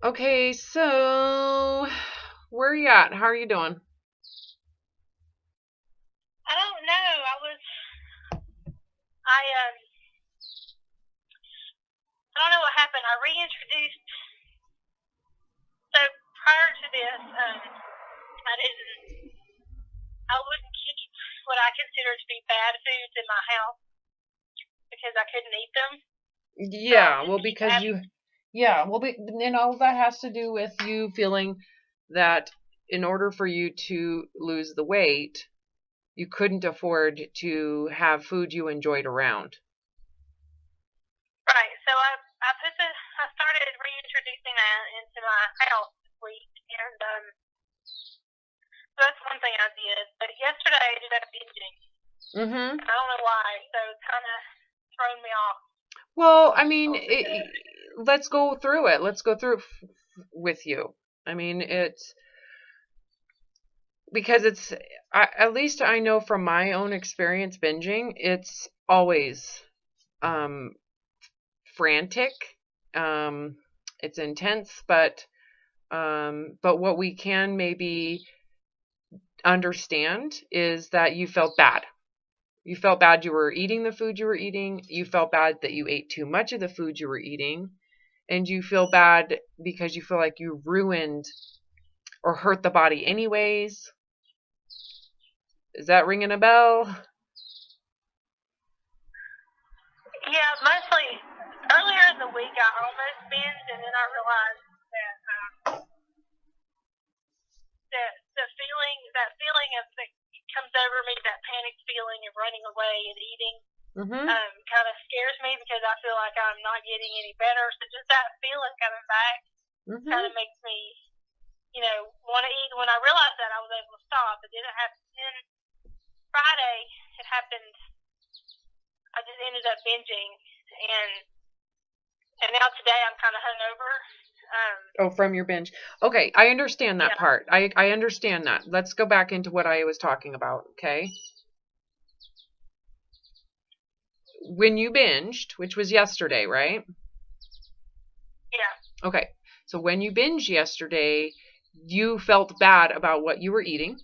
Okay, so where are you at? How are you doing? I don't know. I I don't know what happened. I reintroduced. So prior to this, I didn't. I wouldn't keep what I consider to be bad foods in my house because I couldn't eat them. So I Yeah, just well, keep because having. you, yeah, well, that has to do with you feeling that in order for you to lose the weight, you couldn't afford to have food you enjoyed around. Right. So I started reintroducing that into my house this week, and so that's one thing I did. But yesterday I ended up binging. Mm-hmm. I don't know why. So it's kind of thrown me off Well, I a mean, little bit. let's go through it. Let's go through it with you. I mean, it's because at least I know from my own experience binging, it's always um frantic. Um, it's intense, but what we can maybe understand is that you felt bad. You felt bad you were eating the food you were eating. You felt bad that you ate too much of the food you were eating. And you feel bad because you feel like you ruined or hurt the body anyways. Is that ringing a bell? Yeah, mostly earlier in the week I almost binged, and then I realized that that feeling of that comes over me, that panic feeling of running away and eating, Mm-hmm. kind of scares me because I feel like I'm not getting any better. So just that feeling coming back kind Mm-hmm. of makes me, want to eat. When I realized that, I was able to stop. It didn't happen. Then Friday, it happened. I just ended up binging, and and now today I'm kind of hungover. Oh, from your binge. Okay, I understand that Yeah. part. I understand that. Let's go back into what I was talking about, okay? When you binged, which was yesterday, right? Yeah. Okay. So when you binged yesterday, you felt bad about what you were eating.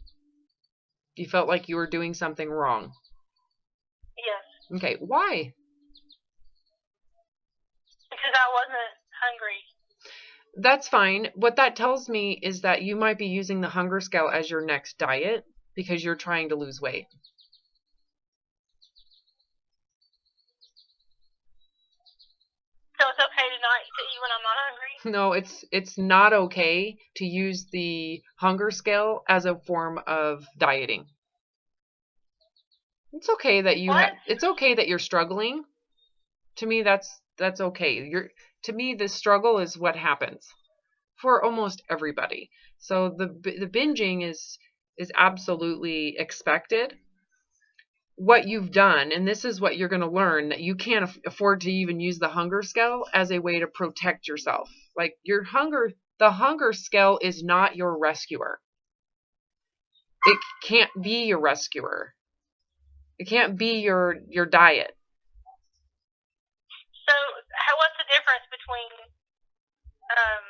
You felt like you were doing something wrong. Yes. Okay, why? Because I wasn't hungry. That's fine. What that tells me is that you might be using the hunger scale as your next diet because you're trying to lose weight. So it's okay to eat when I'm not hungry. No, it's not okay to use the hunger scale as a form of dieting. What? It's okay that you're struggling. To me that's okay. To me the struggle is what happens for almost everybody. So the binging is absolutely expected. What you've done, and this is what you're going to learn, that you can't afford to even use the hunger scale as a way to protect yourself. Like the hunger scale is not your rescuer. It can't be your rescuer. It can't be your diet. So what's the difference between um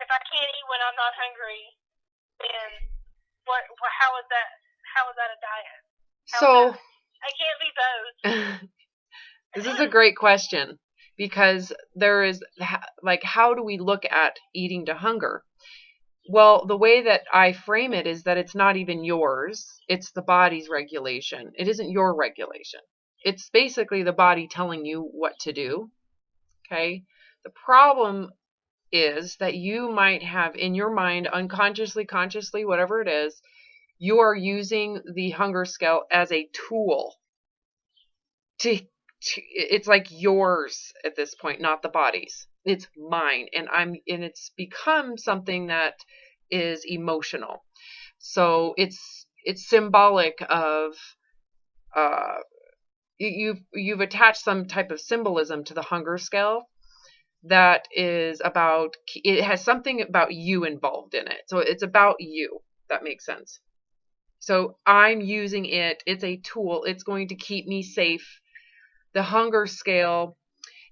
if I can't eat when I'm not hungry, then how is that? How is that a diet? How is So that? I can't be both. this is a great question because there is like, how do we look at eating to hunger? Well, the way that I frame it is that it's not even yours. It's the body's regulation. It isn't your regulation. It's basically the body telling you what to do. Okay. The problem is that you might have in your mind, unconsciously, consciously, whatever it is, you are using the hunger scale as a tool it's like yours at this point, not the body's. It's mine, and it's become something that is emotional. So it's symbolic of uh you've attached some type of symbolism to the hunger scale that is about, it has something about you involved in it. So it's about you. That makes sense. So I'm using it. It's a tool. It's going to keep me safe. The hunger scale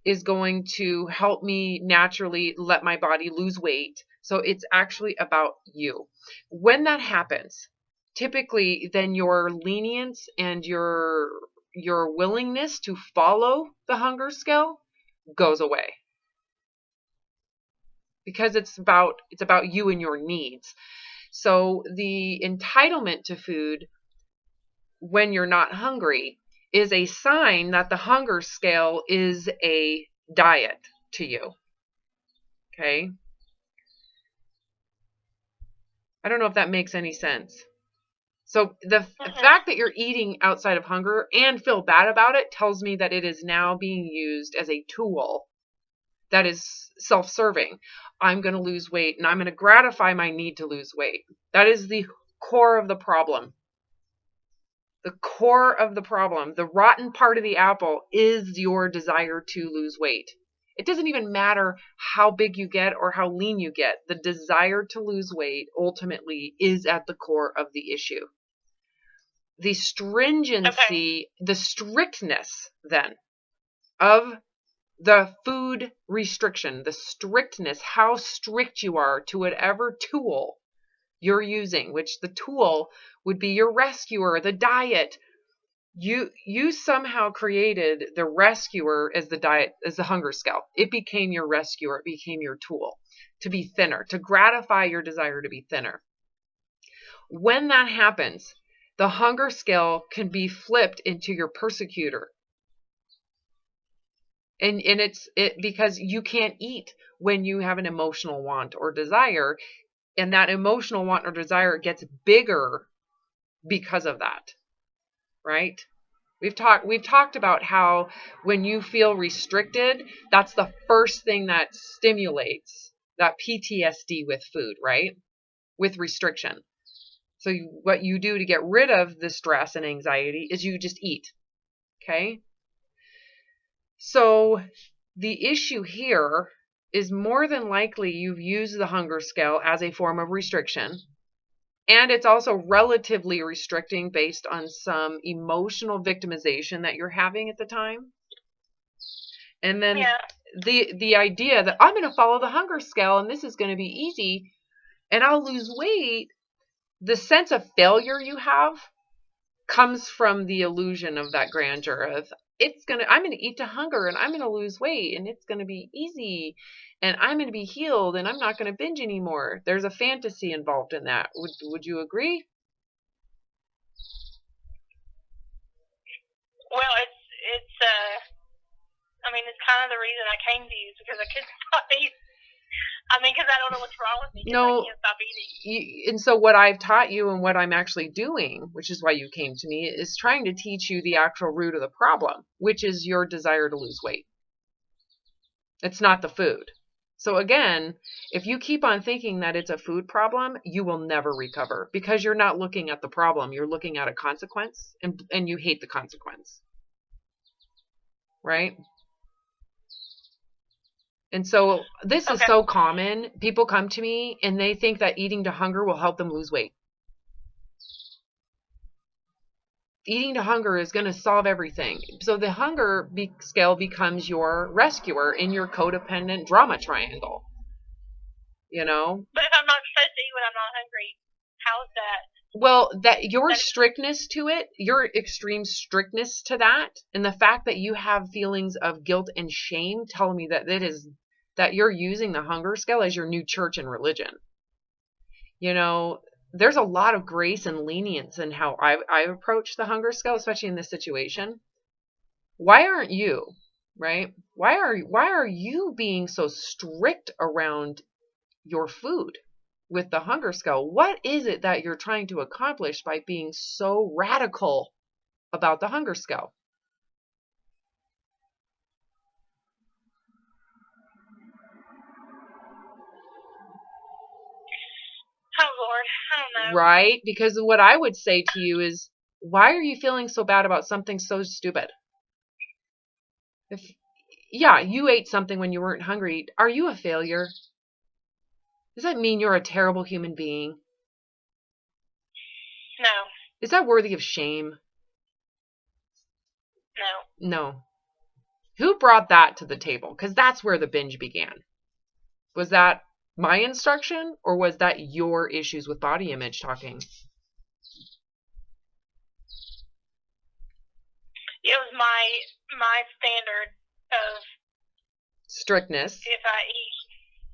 is going to help me naturally let my body lose weight. So it's actually about you. When that happens, typically then your lenience and your willingness to follow the hunger scale goes away. Because it's about you and your needs. So the entitlement to food when you're not hungry is a sign that the hunger scale is a diet to you. Okay? I don't know if that makes any sense. So the fact that you're eating outside of hunger and feel bad about it tells me that it is now being used as a tool that is self-serving. I'm going to lose weight and I'm going to gratify my need to lose weight. That is the core of the problem. The core of the problem, the rotten part of the apple, is your desire to lose weight. It doesn't even matter how big you get or how lean you get. The desire to lose weight ultimately is at the core of the issue. The stringency, the strictness then of the food restriction, the strictness, how strict you are to whatever tool you're using, which the tool would be your rescuer, the diet. You somehow created the rescuer as the diet, as the hunger scale. It became your rescuer. It became your tool to be thinner, to gratify your desire to be thinner. When that happens, the hunger scale can be flipped into your persecutor. And it's because you can't eat when you have an emotional want or desire, and that emotional want or desire gets bigger because of that. Right? We've talked about how when you feel restricted, that's the first thing that stimulates that PTSD with food, right? With restriction. So what you do to get rid of the stress and anxiety is you just eat. Okay? So the issue here is more than likely you've used the hunger scale as a form of restriction. And it's also relatively restricting based on some emotional victimization that you're having at the time. And then the idea that I'm going to follow the hunger scale and this is going to be easy and I'll lose weight, the sense of failure you have comes from the illusion of that grandeur of I'm going to eat to hunger and I'm going to lose weight and it's going to be easy and I'm going to be healed and I'm not going to binge anymore. There's a fantasy involved in that. Would you agree? Well, it's kind of the reason I came to you because I couldn't stop eating. Because I don't know what's wrong with me. No, I can't stop eating. And so what I've taught you and what I'm actually doing, which is why you came to me, is trying to teach you the actual root of the problem, which is your desire to lose weight. It's not the food. So again, if you keep on thinking that it's a food problem, you will never recover because you're not looking at the problem. You're looking at a consequence and you hate the consequence. Right? And so this is so common. People come to me and they think that eating to hunger will help them lose weight. Eating to hunger is going to solve everything. So the hunger scale becomes your rescuer in your codependent drama triangle. You know? But if I'm not supposed to eat when I'm not hungry, how's that? Well, that your strictness to it, your extreme strictness to that, and the fact that you have feelings of guilt and shame tell me that you're using the hunger scale as your new church and religion. You know, there's a lot of grace and lenience in how I've approached the hunger scale, especially in this situation. Why aren't you, right? Why are you being so strict around your food with the hunger scale? What is it that you're trying to accomplish by being so radical about the hunger scale? Oh, Lord, I don't know. Right? Because what I would say to you is, why are you feeling so bad about something so stupid? Yeah, you ate something when you weren't hungry. Are you a failure? Does that mean you're a terrible human being? No. Is that worthy of shame? No. No. Who brought that to the table? Because that's where the binge began. Was that my instruction, or was that your issues with body image talking? It was my standard of Strictness. if I eat.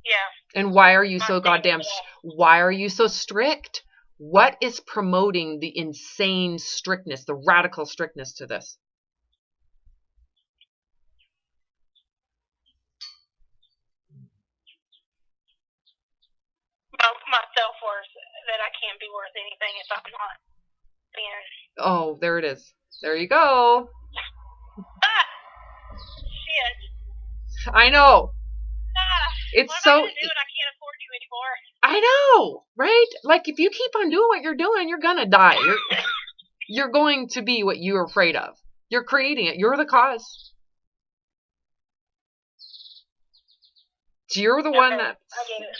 Yeah. And why are you My so standard goddamn? of that. Why are you so strict? What is promoting the insane strictness, the radical strictness to this? My self-worth, that I can't be worth anything if I'm not being. Oh, there it is. There you go. Ah! Shit. I know. Ah! It's What am I so. going to do when I can't afford you anymore? I know, right? Like, if you keep on doing what you're doing, you're gonna die. You're going to be what you're afraid of. You're creating it. You're the cause. You're the one Okay, that's. I get it.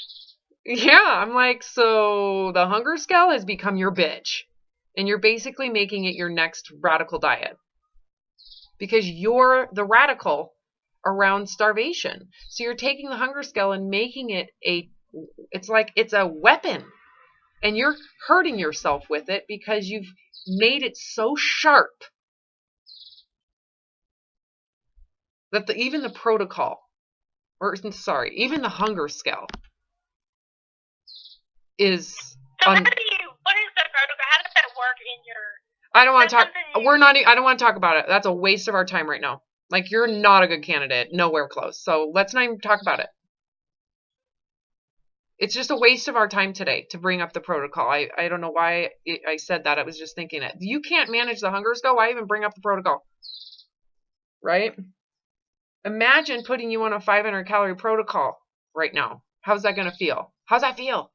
Yeah, I'm like, so the hunger scale has become your bitch. And you're basically making it your next radical diet. Because you're the radical around starvation. So you're taking the hunger scale and making it it's like it's a weapon. And you're hurting yourself with it because you've made it so sharp that even the protocol, or sorry, even the hunger scale is. So what is the protocol? How does that work in your? I don't want to talk. I I don't want to talk about it. That's a waste of our time right now. Like, you're not a good candidate. Nowhere close. So let's not even talk about it. It's just a waste of our time today to bring up the protocol. I don't know why I said that. I was just thinking it. You can't manage the hunger scale. Why even bring up the protocol? Right? Imagine putting you on a 500 calorie protocol right now. How's that going to feel? How's that feel?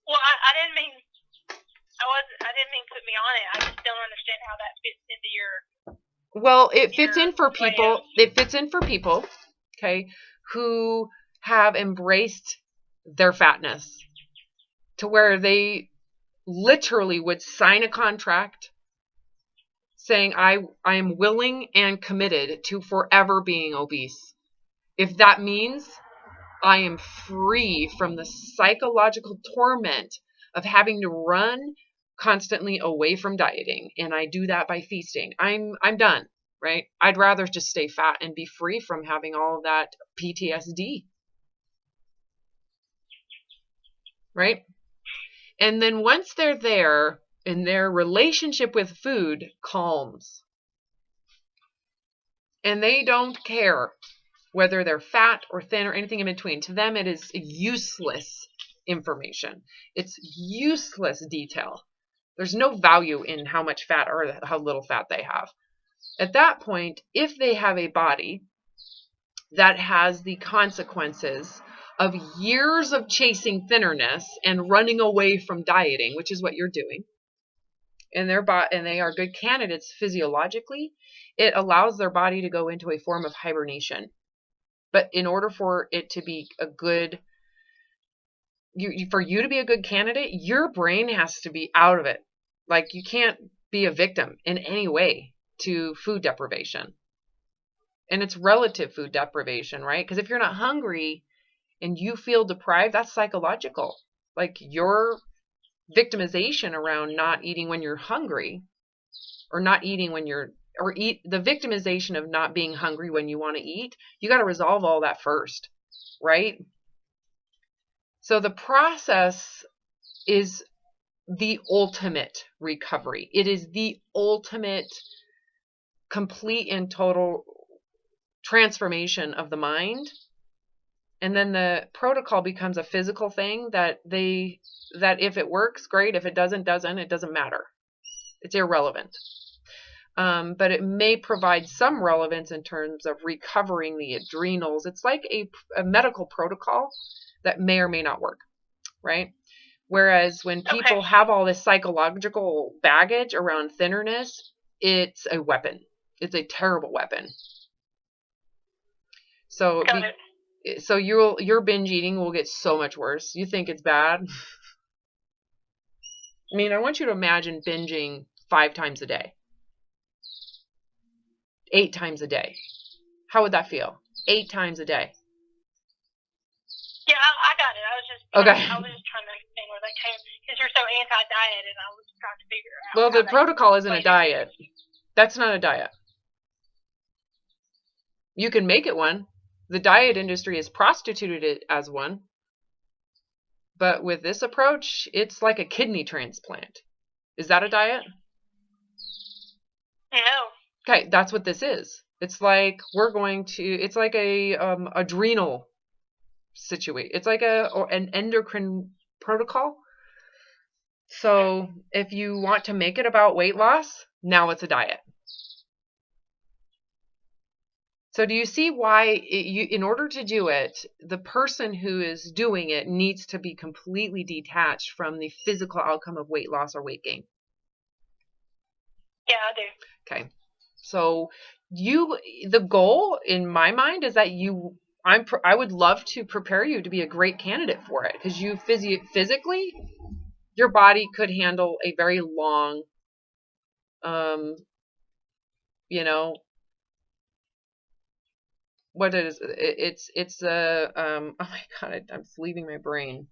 Well, I didn't mean. I didn't mean put me on it. I just don't understand how that fits into your. Well, it fits in for people. It fits in for people, okay, who have embraced their fatness to where they literally would sign a contract saying, I am willing and committed to forever being obese. If that means I am free from the psychological torment of having to run constantly away from dieting, and I do that by feasting, I'm done, right? I'd rather just stay fat and be free from having all of that PTSD, right? And then once they're there and their relationship with food calms and they don't care whether they're fat or thin or anything in between. To them, it is useless information. It's useless detail. There's no value in how much fat or how little fat they have. At that point, if they have a body that has the consequences of years of chasing thinnerness and running away from dieting, which is what you're doing, and they are good candidates physiologically, it allows their body to go into a form of hibernation. But in order for it to be a good, for you to be a good candidate, your brain has to be out of it. Like, you can't be a victim in any way to food deprivation. And it's relative food deprivation, right? Because if you're not hungry and you feel deprived, that's psychological. Like, your victimization around not eating when you're hungry, or not eating when you're, or eat the victimization of not being hungry when you want to eat, you got to resolve all that first, right? So the process is the ultimate recovery. It is the ultimate, complete and total transformation of the mind. And then the protocol becomes a physical thing that if it works, great. If it doesn't, it doesn't matter. It's irrelevant. But it may provide some relevance in terms of recovering the adrenals. It's like a medical protocol that may or may not work, right? Whereas when people have all this psychological baggage around thinnerness, it's a weapon. It's a terrible weapon. So, your binge eating will get so much worse. You think it's bad? I mean, I want you to imagine binging 5 times a day. 8 times a day. How would that feel? 8 times a day. Yeah, I got it. I was just trying to understand where that came, because you're so anti-diet, and I was trying to figure out. Well, the protocol isn't a diet. That's not a diet. You can make it one. The diet industry has prostituted it as one. But with this approach, it's like a kidney transplant. Is that a diet? No. Okay, that's what this is. It's like it's like a adrenal situation. It's like an endocrine protocol. So if you want to make it about weight loss, now it's a diet. So do you see why in order to do it, the person who is doing it needs to be completely detached from the physical outcome of weight loss or weight gain? Yeah, I do. Okay. So the goal in my mind is that I would love to prepare you to be a great candidate for it, because you physically, your body could handle a very long, you know, what it is. It's a, oh my God, I'm leaving my brain.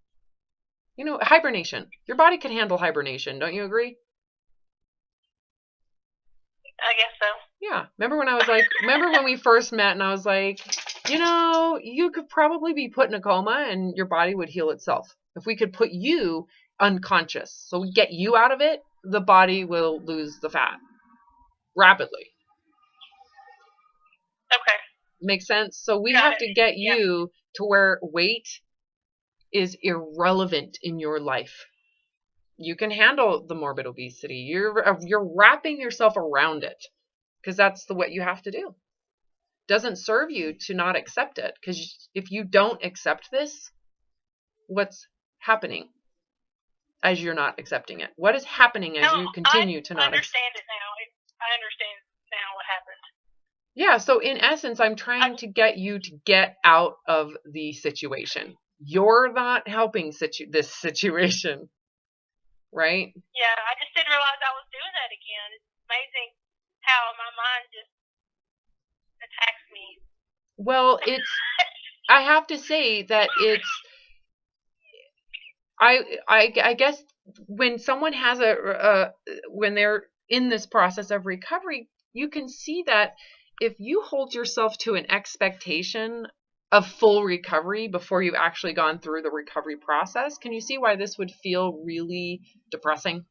Hibernation. Your body could handle hibernation. Don't you agree? I guess so. Yeah. Remember when we first met and I was like, you could probably be put in a coma and your body would heal itself. If we could put you unconscious, so we get you out of it, the body will lose the fat rapidly. Okay. Makes sense? So we have to get you to where weight is irrelevant in your life. You can handle the morbid obesity. You're wrapping yourself around it, because that's what you have to do. Doesn't serve you to not accept it, because if you don't accept this, what's happening as you're not accepting it? What is happening as you continue to not understand it now? I understand now what happened. Yeah, so in essence, I'm trying to get you to get out of the situation. You're not helping this situation, right? Yeah, I just didn't realize I was doing that again. It's amazing how my mind just attacks me. Well, I have to say that I guess when someone has when they're in this process of recovery, you can see that if you hold yourself to an expectation of full recovery before you've actually gone through the recovery process, can you see why this would feel really depressing?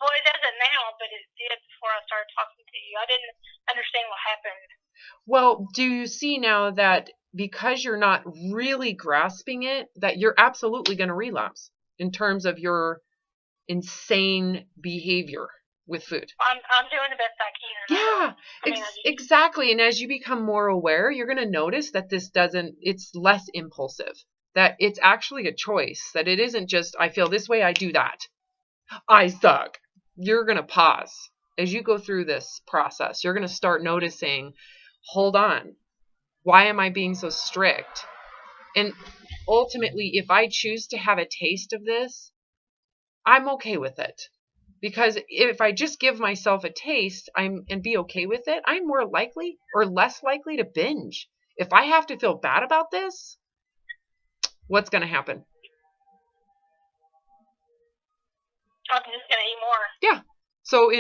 Well, it doesn't now, but it did before I started talking to you. I didn't understand what happened. Well, do you see now that because you're not really grasping it, that you're absolutely going to relapse in terms of your insane behavior with food? I'm doing the best I can. Yeah, exactly. And as you become more aware, you're going to notice that it's less impulsive, that it's actually a choice, that it isn't just, I feel this way, I do that. I suck. You're going to pause. As you go through this process, you're going to start noticing, hold on, why am I being so strict? And ultimately, if I choose to have a taste of this, I'm okay with it. Because if I just give myself a taste and be okay with it, I'm more likely or less likely to binge. If I have to feel bad about this, what's going to happen? I'm just going to eat more. Yeah. So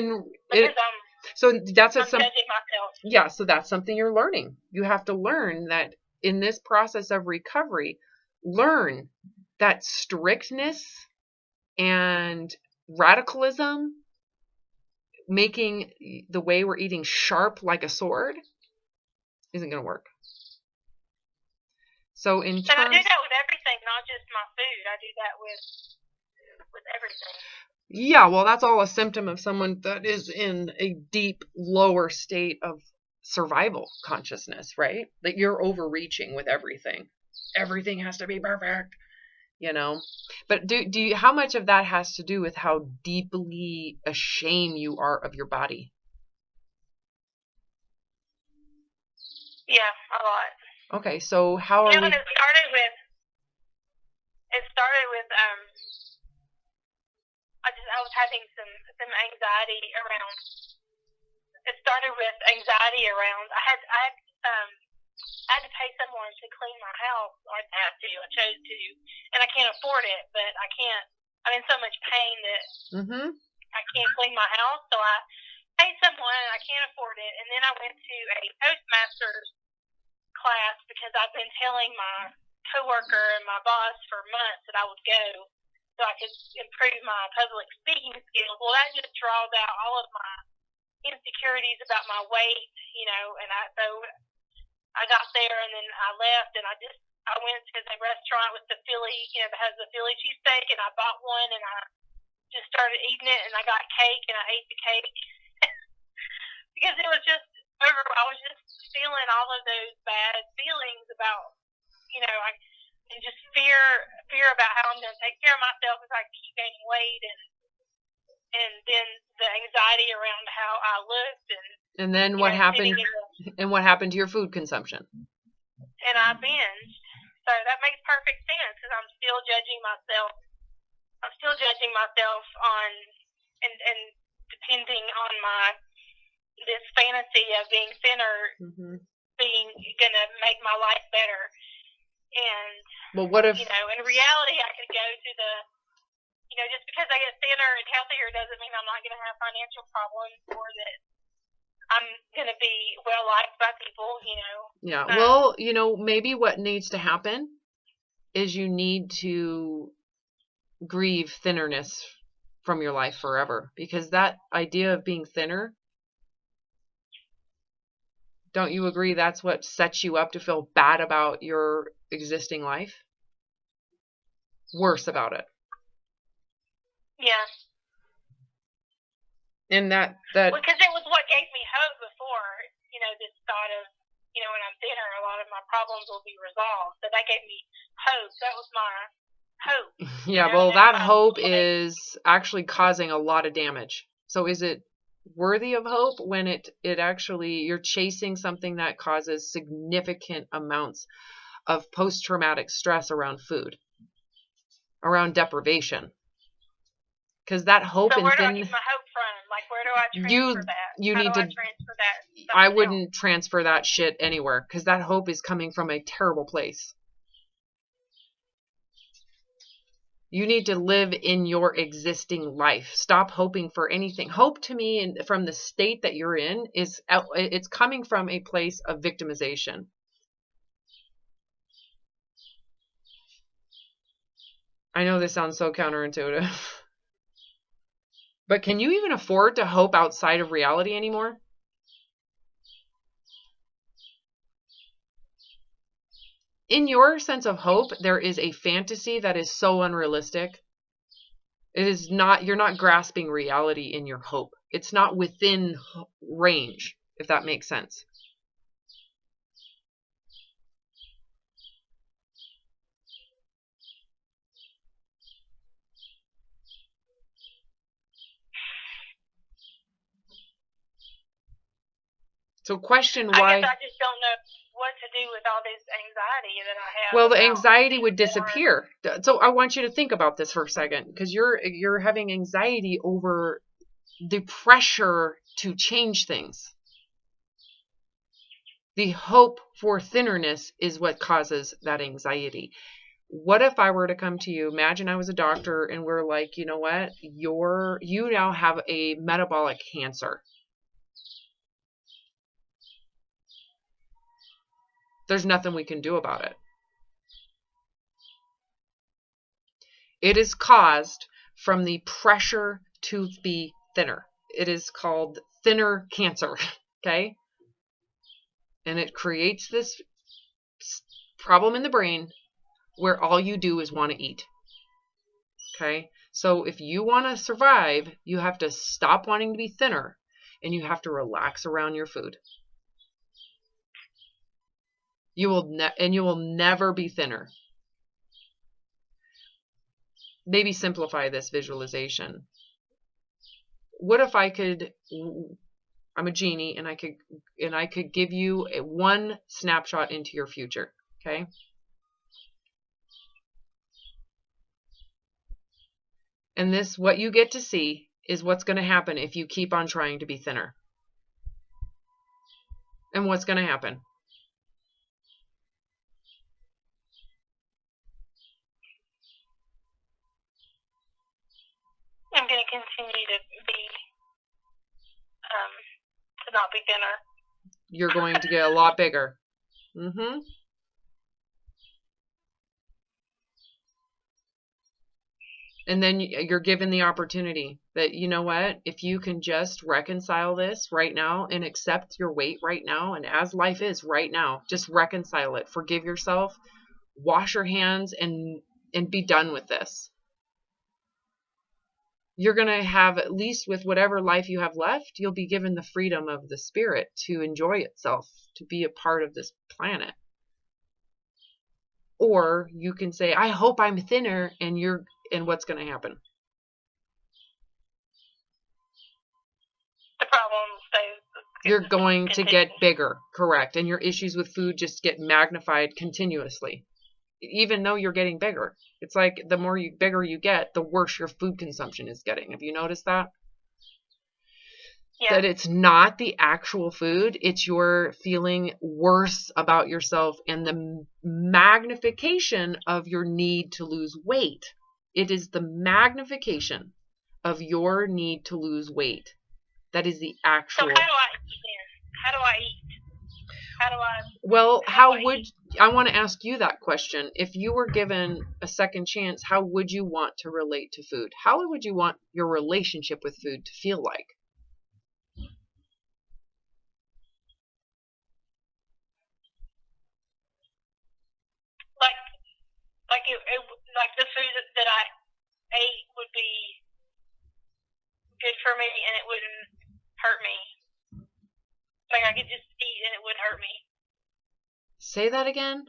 that's I'm judging myself. Yeah, so that's something you're learning. You have to learn that in this process of recovery, learn that strictness and radicalism, making the way we're eating sharp like a sword, isn't going to work. So and I do that with everything, not just my food. I do that with everything. Yeah, well, that's all a symptom of someone that is in a deep, lower state of survival consciousness, right? That you're overreaching with everything. Everything has to be perfect, But how much of that has to do with how deeply ashamed you are of your body? Yeah, a lot. Okay, so how are we? It started with I was having some anxiety around it started with anxiety around. I had to pay someone to clean my house, or I have to. I chose to, and I can't afford it, but I can't. I'm in so much pain that I can't clean my house, so I paid someone, and I can't afford it. And then I went to a Toastmasters class because I've been telling my coworker and my boss for months that I would go so I could improve my public speaking skills. Well, that just draws out all of my insecurities about my weight, and so I got there and then I left and I went to the restaurant with the Philly, that has the Philly cheesesteak, and I bought one and I just started eating it, and I got cake and I ate the cake because it was just I was just feeling all of those bad feelings about, and just fear about how I'm going to take care of myself if I keep gaining weight, and then the anxiety around how I looked, and then what happened? And what happened to your food consumption? And I binged. So that makes perfect sense because I'm still judging myself. I'm still judging myself on and depending on this fantasy of being thinner, being gonna make my life better. And well, what if in reality I could go to the just because I get thinner and healthier doesn't mean I'm not gonna have financial problems or that I'm gonna be well liked by people. Yeah. Well, maybe what needs to happen is you need to grieve thinnerness from your life forever, because that idea of being thinner, don't you agree that's what sets you up to feel bad about your existing life? Worse about it. Yeah. And that because it was what gave me hope before, this thought of, when I'm thinner, a lot of my problems will be resolved. So that gave me hope. That was my hope. Yeah, well, that hope is actually causing a lot of damage. So is it worthy of hope when it actually, you're chasing something that causes significant amounts of post-traumatic stress around food, around deprivation? Because that hope so where do I get my hope from? Like, where do I transfer that? You How need do to I transfer that? I wouldn't transfer that shit anywhere, because that hope is coming from a terrible place. You need to live in your existing life. Stop hoping for anything. Hope to me, from the state that you're in, it's coming from a place of victimization. I know this sounds so counterintuitive. But can you even afford to hope outside of reality anymore? In your sense of hope, there is a fantasy that is so unrealistic. It is not, you're not grasping reality in your hope. It's not within range, if that makes sense. So question why. I guess I just don't know what to do with all this anxiety that I have. Well, the anxiety would disappear. So I want you to think about this for a second, because you're having anxiety over the pressure to change things. The hope for thinnerness is what causes that anxiety. What if I were to come to you, imagine I was a doctor, and we're like, you know what, you now have a metabolic cancer. There's nothing we can do about it. It is caused from the pressure to be thinner. It is called thinner cancer, okay? And it creates this problem in the brain where all you do is want to eat, okay? So if you want to survive, you have to stop wanting to be thinner, and you have to relax around your food. You will never be thinner. Maybe simplify this visualization. What if I'm a genie, and I could give you one snapshot into your future, okay? And what you get to see is what's going to happen if you keep on trying to be thinner. And what's going to happen? I'm going to continue to not be thinner. You're going to get a lot bigger. Mm-hmm. And then you're given the opportunity that, you know what, if you can just reconcile this right now and accept your weight right now, and as life is right now, just reconcile it, forgive yourself, wash your hands, and be done with this. You're going to have, at least with whatever life you have left, you'll be given the freedom of the spirit to enjoy itself, to be a part of this planet. Or you can say, I hope I'm thinner, and what's going to happen? The problem stays. You're going to get bigger, correct. And your issues with food just get magnified continuously, even though you're getting bigger. It's like the more bigger you get, the worse your food consumption is getting. Have you noticed that? Yeah. That it's not the actual food, it's your feeling worse about yourself and the magnification of your need to lose weight. It is the magnification of your need to lose weight. That is the actual. So how do I eat then? How do I eat? How do I? Well, I want to ask you that question. If you were given a second chance, how would you want to relate to food? How would you want your relationship with food to feel like? Like the food that I ate would be good for me and it wouldn't hurt me. Like I could just eat and it wouldn't hurt me. Say that again?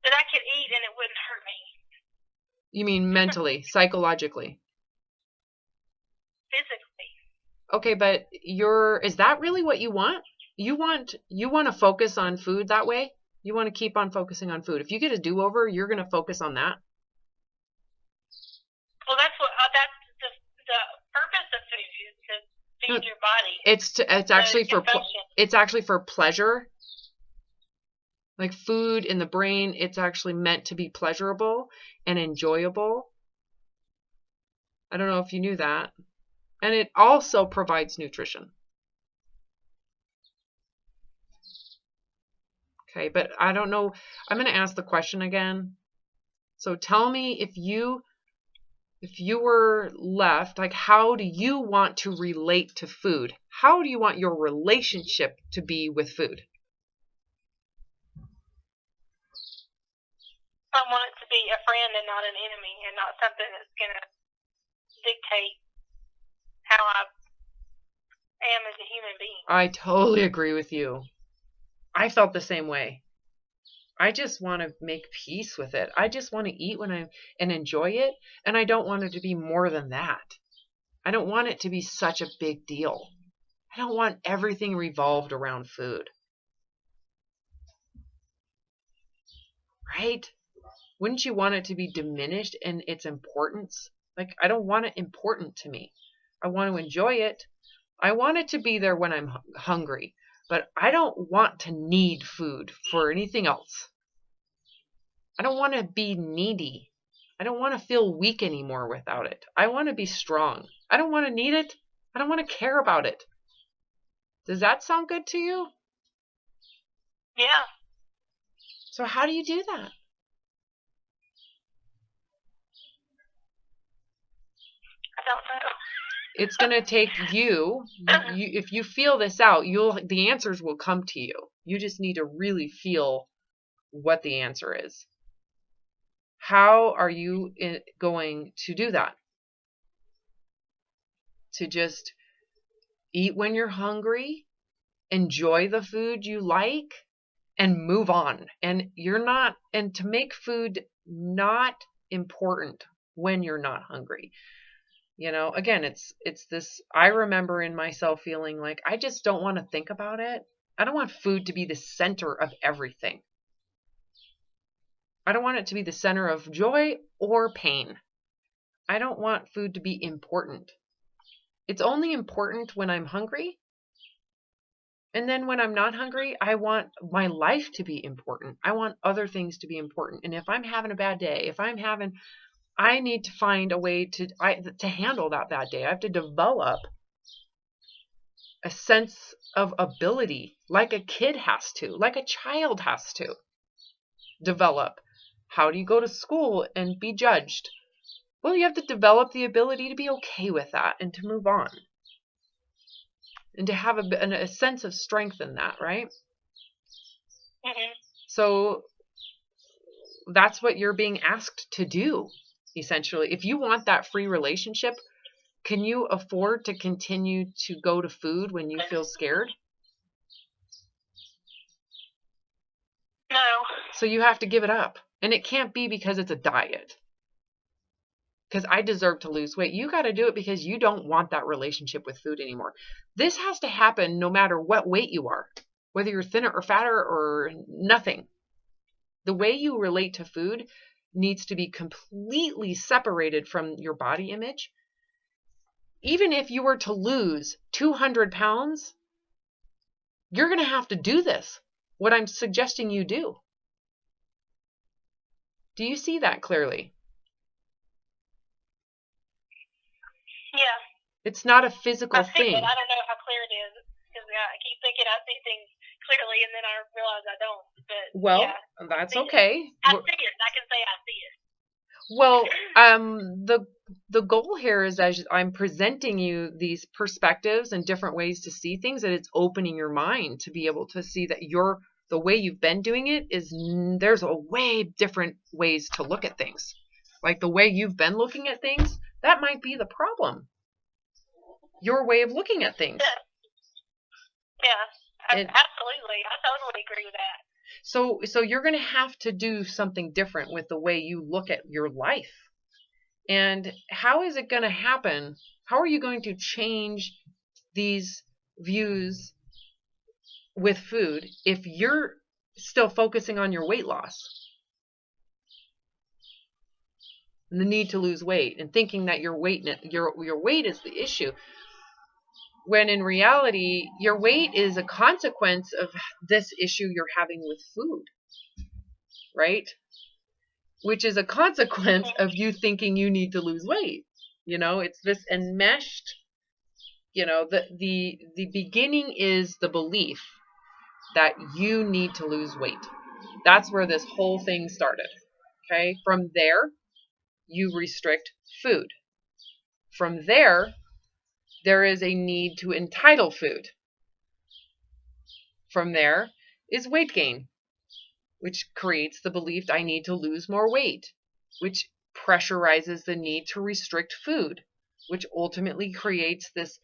That I could eat and it wouldn't hurt me. You mean mentally, psychologically? Physically. Okay, but is that really what you want? You want to focus on food that way? You want to keep on focusing on food. If you get a do-over, you're going to focus on that? Well, that's the purpose of food is to feed your body. It's actually for pleasure. Like food in the brain, it's actually meant to be pleasurable and enjoyable. I don't know if you knew that. And it also provides nutrition. Okay, but I don't know. I'm going to ask the question again. So tell me, if you were left, like, how do you want to relate to food? How do you want your relationship to be with food? I want it to be a friend and not an enemy, and not something that's going to dictate how I am as a human being. I totally agree with you. I felt the same way. I just want to make peace with it. I just want to eat and enjoy it, and I don't want it to be more than that. I don't want it to be such a big deal. I don't want everything revolved around food. Right? Wouldn't you want it to be diminished in its importance? Like, I don't want it important to me. I want to enjoy it. I want it to be there when I'm hungry, but I don't want to need food for anything else. I don't want to be needy. I don't want to feel weak anymore without it. I want to be strong. I don't want to need it. I don't want to care about it. Does that sound good to you? Yeah. So how do you do that? I don't know. It's going to take you, if you feel this out, the answers will come to you. You just need to really feel what the answer is. How are you going to do that? To just eat when you're hungry, enjoy the food you like, and move on. And to make food not important when you're not hungry. You know, again, it's this, I remember in myself feeling like I just don't want to think about it. I don't want food to be the center of everything. I don't want it to be the center of joy or pain. I don't want food to be important. It's only important when I'm hungry And then when I'm not hungry, I want my life to be important. I want other things to be important. And if I'm having a bad day, I need to find a way to handle that bad day. I have to develop a sense of ability, like a kid has to, like a child has to develop. How do you go to school and be judged? Well, you have to develop the ability to be okay with that and to move on and to have a sense of strength in that, right? Mm-hmm. So that's what you're being asked to do, essentially. If you want that free relationship, can you afford to continue to go to food when you feel scared? No. So you have to give it up. And it can't be because it's a diet. Because I deserve to lose weight. You got to do it because you don't want that relationship with food anymore. This has to happen no matter what weight you are, whether you're thinner or fatter or nothing. The way you relate to food needs to be completely separated from your body image. Even if you were to lose 200 pounds, you're going to have to do this. What I'm suggesting you do. Do you see that clearly? Yeah. It's not a physical I see thing. it. I don't know how clear it is because I keep thinking I see things clearly, and then I realize I don't. But Well, yeah, that's okay. I see it. I can say I see it. Well, the goal here is, as I'm presenting you these perspectives and different ways to see things, that it's opening your mind to be able to see that the way you've been doing it there's a way different ways to look at things. Like the way you've been looking at things, that might be the problem. Your way of looking at things. Yeah, absolutely. I totally agree with that. So you're going to have to do something different with the way you look at your life. And how is it going to happen? How are you going to change these views with food if you're still focusing on your weight loss and the need to lose weight and thinking that your weight is the issue, when in reality your weight is a consequence of this issue you're having with food, right? Which is a consequence of you thinking you need to lose weight. It's this enmeshed, the beginning is the belief that you need to lose weight. That's where this whole thing started. Okay. From there, you restrict food. From there is a need to entitle food. From there is weight gain, which creates the belief I need to lose more weight, which pressurizes the need to restrict food, which ultimately creates this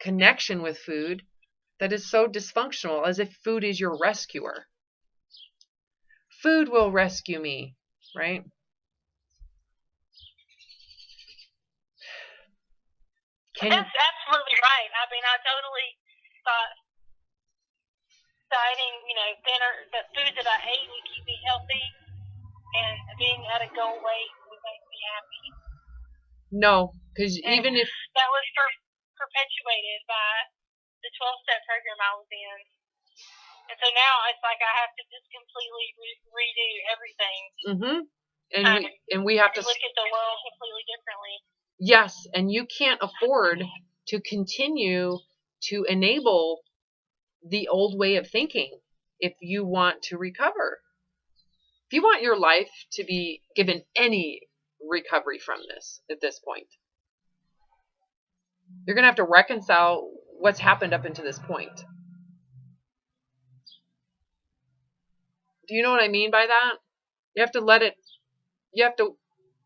connection with food that is so dysfunctional, as if food is your rescuer. Food will rescue me, right? That's absolutely right. I mean, I totally thought dieting, the food that I ate would keep me healthy, and being at a goal weight would make me happy. No, because even if that was perpetuated by the 12-step program I was in. And so now it's like I have to just completely redo everything. Mm-hmm. And we have to look at the world completely differently. Yes, and you can't afford to continue to enable the old way of thinking if you want to recover. If you want your life to be given any recovery from this at this point, you're going to have to reconcile what's happened up until this point. Do you know what I mean by that? You have to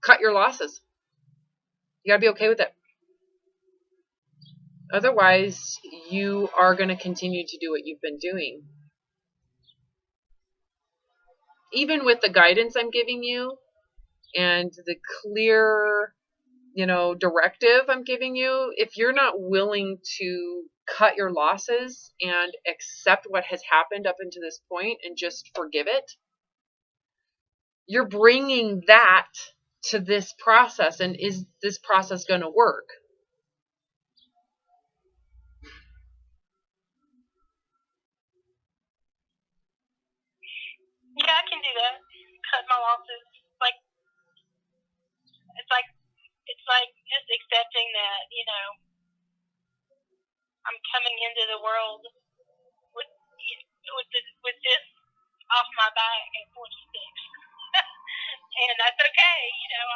cut your losses. You got to be okay with it. Otherwise, you are going to continue to do what you've been doing. Even with the guidance I'm giving you and the clear, directive I'm giving you, if you're not willing to cut your losses and accept what has happened up until this point and just forgive it, you're bringing that to this process. And is this process going to work?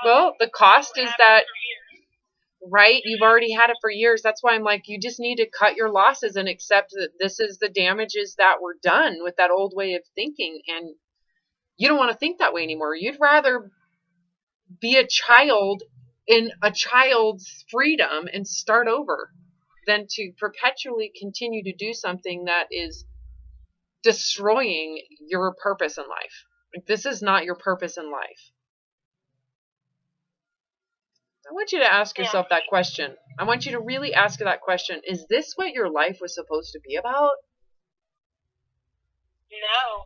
Well, the cost is that, for years. right? You've already had it for years. That's why I'm like, you just need to cut your losses and accept that this is the damages that were done with that old way of thinking. And you don't want to think that way anymore. You'd rather be a child in a child's freedom and start over than to perpetually continue to do something that is destroying your purpose in life. Like, this is not your purpose in life. I want you to ask yourself that question. I want you to really ask that question. Is this what your life was supposed to be about? No.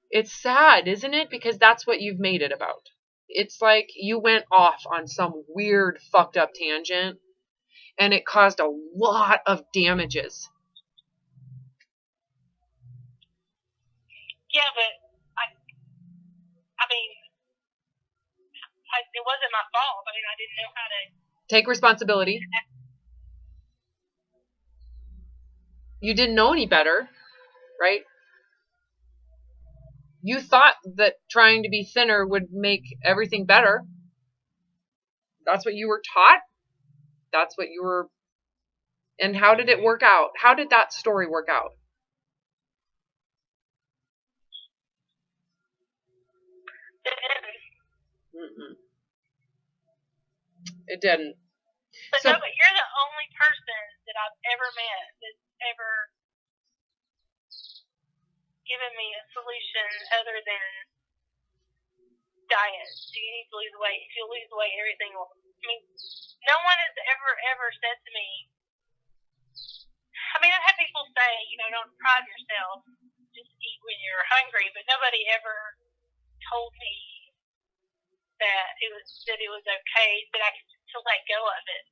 It's sad, isn't it? Because that's what you've made it about. It's like you went off on some weird, fucked up tangent, and it caused a lot of damages. Yeah, but I mean, it wasn't my fault. I mean, I didn't know how to take responsibility. You didn't know any better, right? You thought that trying to be thinner would make everything better. That's what you were taught. That's what you were. And how did it work out? How did that story work out? Mm-mm. It didn't. But no, but you're the only person that I've ever met that's ever given me a solution other than diet. So you need to lose weight. If you lose weight, everything will. I mean, no one has ever said to me. I mean, I've had people say, don't deprive yourself. Just eat when you're hungry. But nobody ever told me that it was okay, that I could to let go of it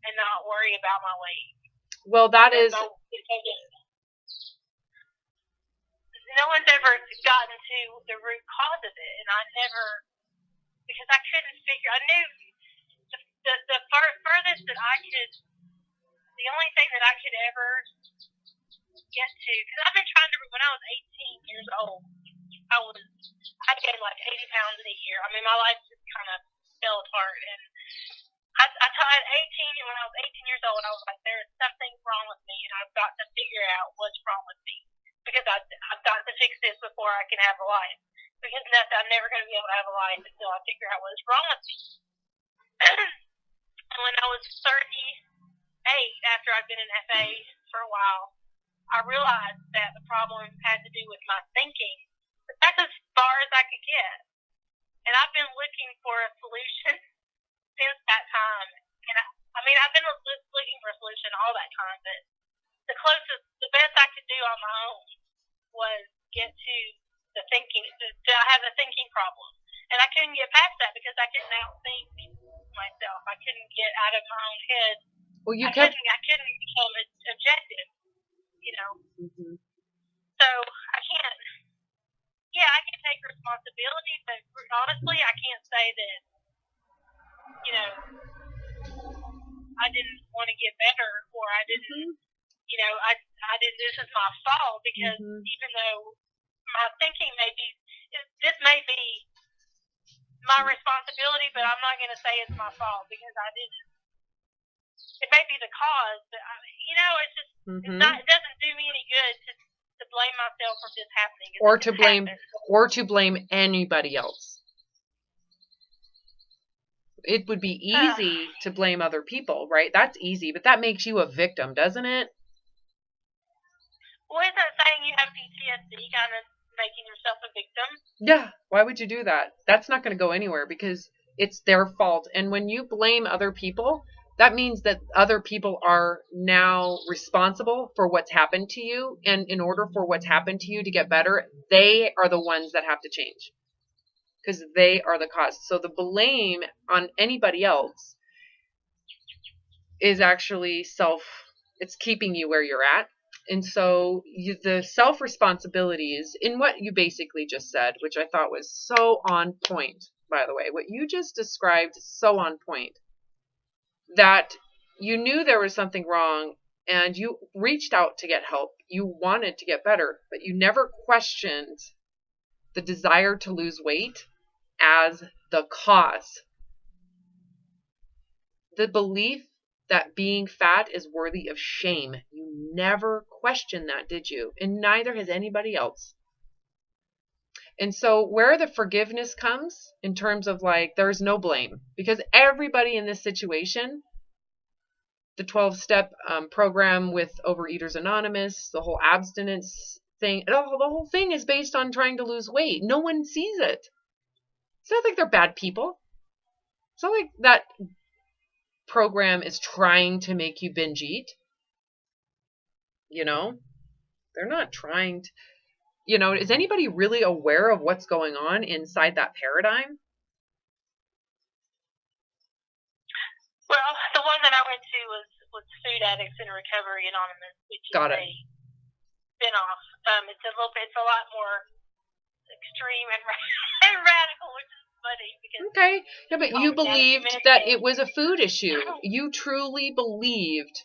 and not worry about my weight. Well, that is. No one's ever gotten to the root cause of it, and I never, because I couldn't figure. I knew the furthest that I could. The only thing that I could ever get to, because I've been trying to. When I was 18 years old, I gained like 80 pounds in a year. I mean, my life just kind of fell apart, and I at 18, and when I was 18 years old, I was like, there is something wrong with me, and I've got to figure out what's wrong with me. Because I've got to fix this before I can have a life. Because I'm never going to be able to have a life until I figure out what's wrong with me. And when I was 38, after I'd been in FA for a while, I realized that the problem had to do with my thinking. But that's as far as I could get. And I've been looking for a solution since that time. And I've been looking for a solution all that time, but the best I could do on my own was get to the thinking. I have a thinking problem, and I couldn't get past that because I couldn't outthink myself. I couldn't get out of my own head. Well, I couldn't become objective, Mm-hmm. So I can't. Yeah, I can take responsibility, but honestly, I can't say that. I didn't want to get better, or I didn't. I did. This is my fault because even though my thinking this may be my responsibility, but I'm not going to say it's my fault because I didn't. It may be the cause, but it's just it doesn't do me any good to blame myself for this happening, or to blame anybody else. It would be easy to blame other people, right? That's easy, but that makes you a victim, doesn't it? Well, isn't that saying you have PTSD kind of making yourself a victim? Yeah. Why would you do that? That's not going to go anywhere because it's their fault. And when you blame other people, that means that other people are now responsible for what's happened to you. And in order for what's happened to you to get better, they are the ones that have to change because they are the cause. So the blame on anybody else is actually it's keeping you where you're at. And so the self-responsibility is in what you basically just said, which I thought was so on point, by the way. What you just described is so on point. That you knew there was something wrong and you reached out to get help. You wanted to get better, but you never questioned the desire to lose weight as the cause The belief that being fat is worthy of shame. You never questioned that, did you? And neither has anybody else. And so where the forgiveness comes in terms of like, there's no blame, because everybody in this situation, the 12-step program with Overeaters Anonymous, the whole abstinence thing, the whole thing is based on trying to lose weight. No one sees it. It's not like they're bad people. It's not like that program is trying to make you binge eat. You know, they're not trying to, is anybody really aware of what's going on inside that paradigm? Well, the one that I went to was Food Addicts in Recovery Anonymous, which is a spin-off. It's a lot more extreme and radical, which is funny because okay, yeah, but you believed that it was a food issue. You truly believed,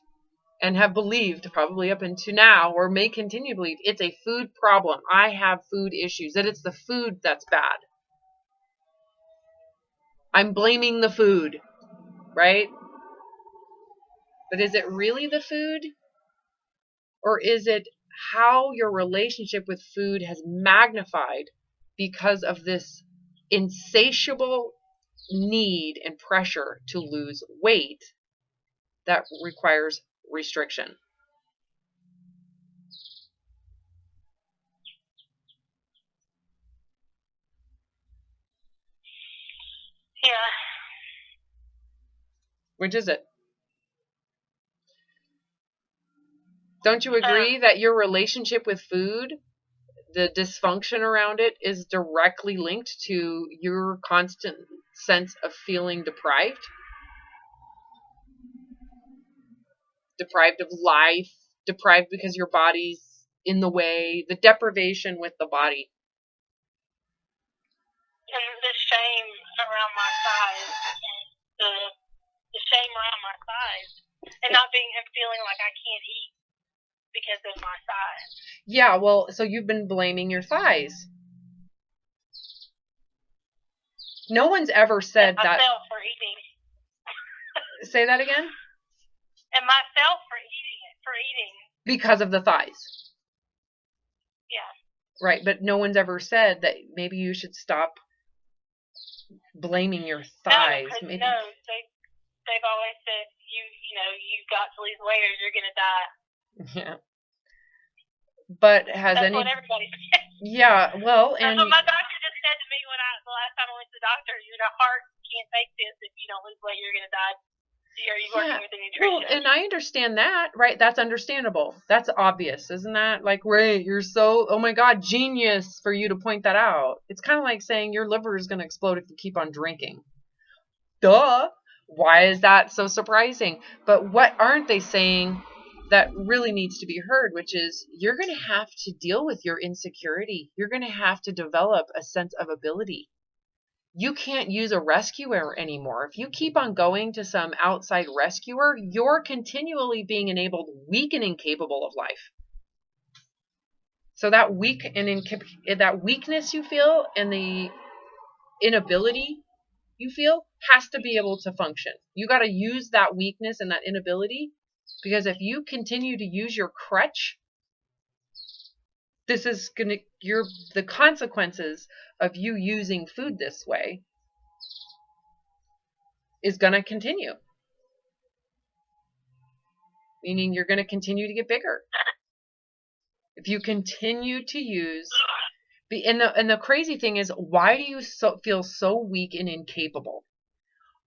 and have believed probably up until now, or may continue to believe, it's a food problem. I have food issues. That it's the food that's bad. I'm blaming the food, right? But is it really the food? Or is it how your relationship with food has magnified because of this insatiable need and pressure to lose weight that requires restriction? Yeah. Which is it? Don't you agree that your relationship with food, the dysfunction around it, is directly linked to your constant sense of feeling deprived? Deprived of life, deprived because your body's in the way, the deprivation with the body. And the shame around my thighs, the shame around my thighs, and not feeling like I can't eat because of my thighs. Yeah, well, so you've been blaming your thighs. No one's ever said that. Myself for eating. Say that again? And myself for eating. Because of the thighs. Yeah. Right, but no one's ever said that maybe you should stop blaming your thighs. No, they've always said you've got to lose weight or you're gonna die. Yeah. But has That's what everybody said. Yeah, well, and that's what my doctor just said to me the last time I went to the doctor. Your heart can't take this. If you don't lose weight, you're gonna die. Are you working with a nutritionist? Well, and I understand that, right? That's understandable. That's obvious, isn't that? Like, Ray, you're so, oh my God, genius for you to point that out. It's kind of like saying your liver is going to explode if you keep on drinking. Duh. Why is that so surprising? But what aren't they saying that really needs to be heard, which is you're going to have to deal with your insecurity. You're going to have to develop a sense of ability. You can't use a rescuer anymore. If you keep on going to some outside rescuer, you're continually being enabled weak and incapable of life. So that that weakness you feel and the inability you feel has to be able to function. You got to use that weakness and that inability, because if you continue to use your crutch, this is going to the consequences of you using food this way is going to continue. Meaning you're going to continue to get bigger. If you continue to use and the crazy thing is, why do you feel so weak and incapable?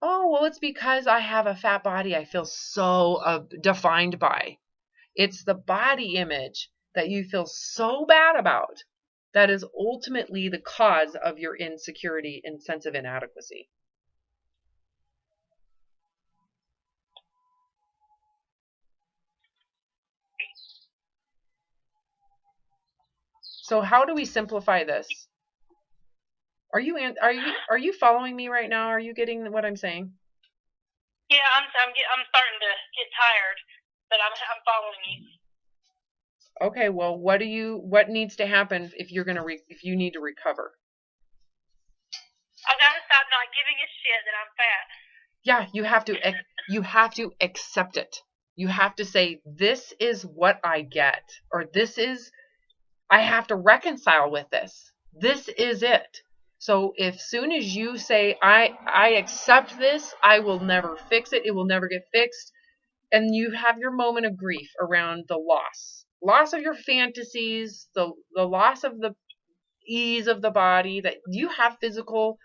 Oh, well, it's because I have a fat body I feel so defined by. It's the body image that you feel so bad about that is ultimately the cause of your insecurity and sense of inadequacy. So how do we simplify this? Are you following me right now? Are you getting what I'm saying? Yeah, I'm starting to get tired, but I'm following you. Okay, well, what needs to happen if you need to recover? I've got to stop not giving a shit that I'm fat. Yeah, you have to accept it. You have to say, this is what I get, or I have to reconcile with this. This is it. So if soon as you say, I accept this, I will never fix it, it will never get fixed, and you have your moment of grief around the loss of your fantasies, the loss of the ease of the body, that you have physical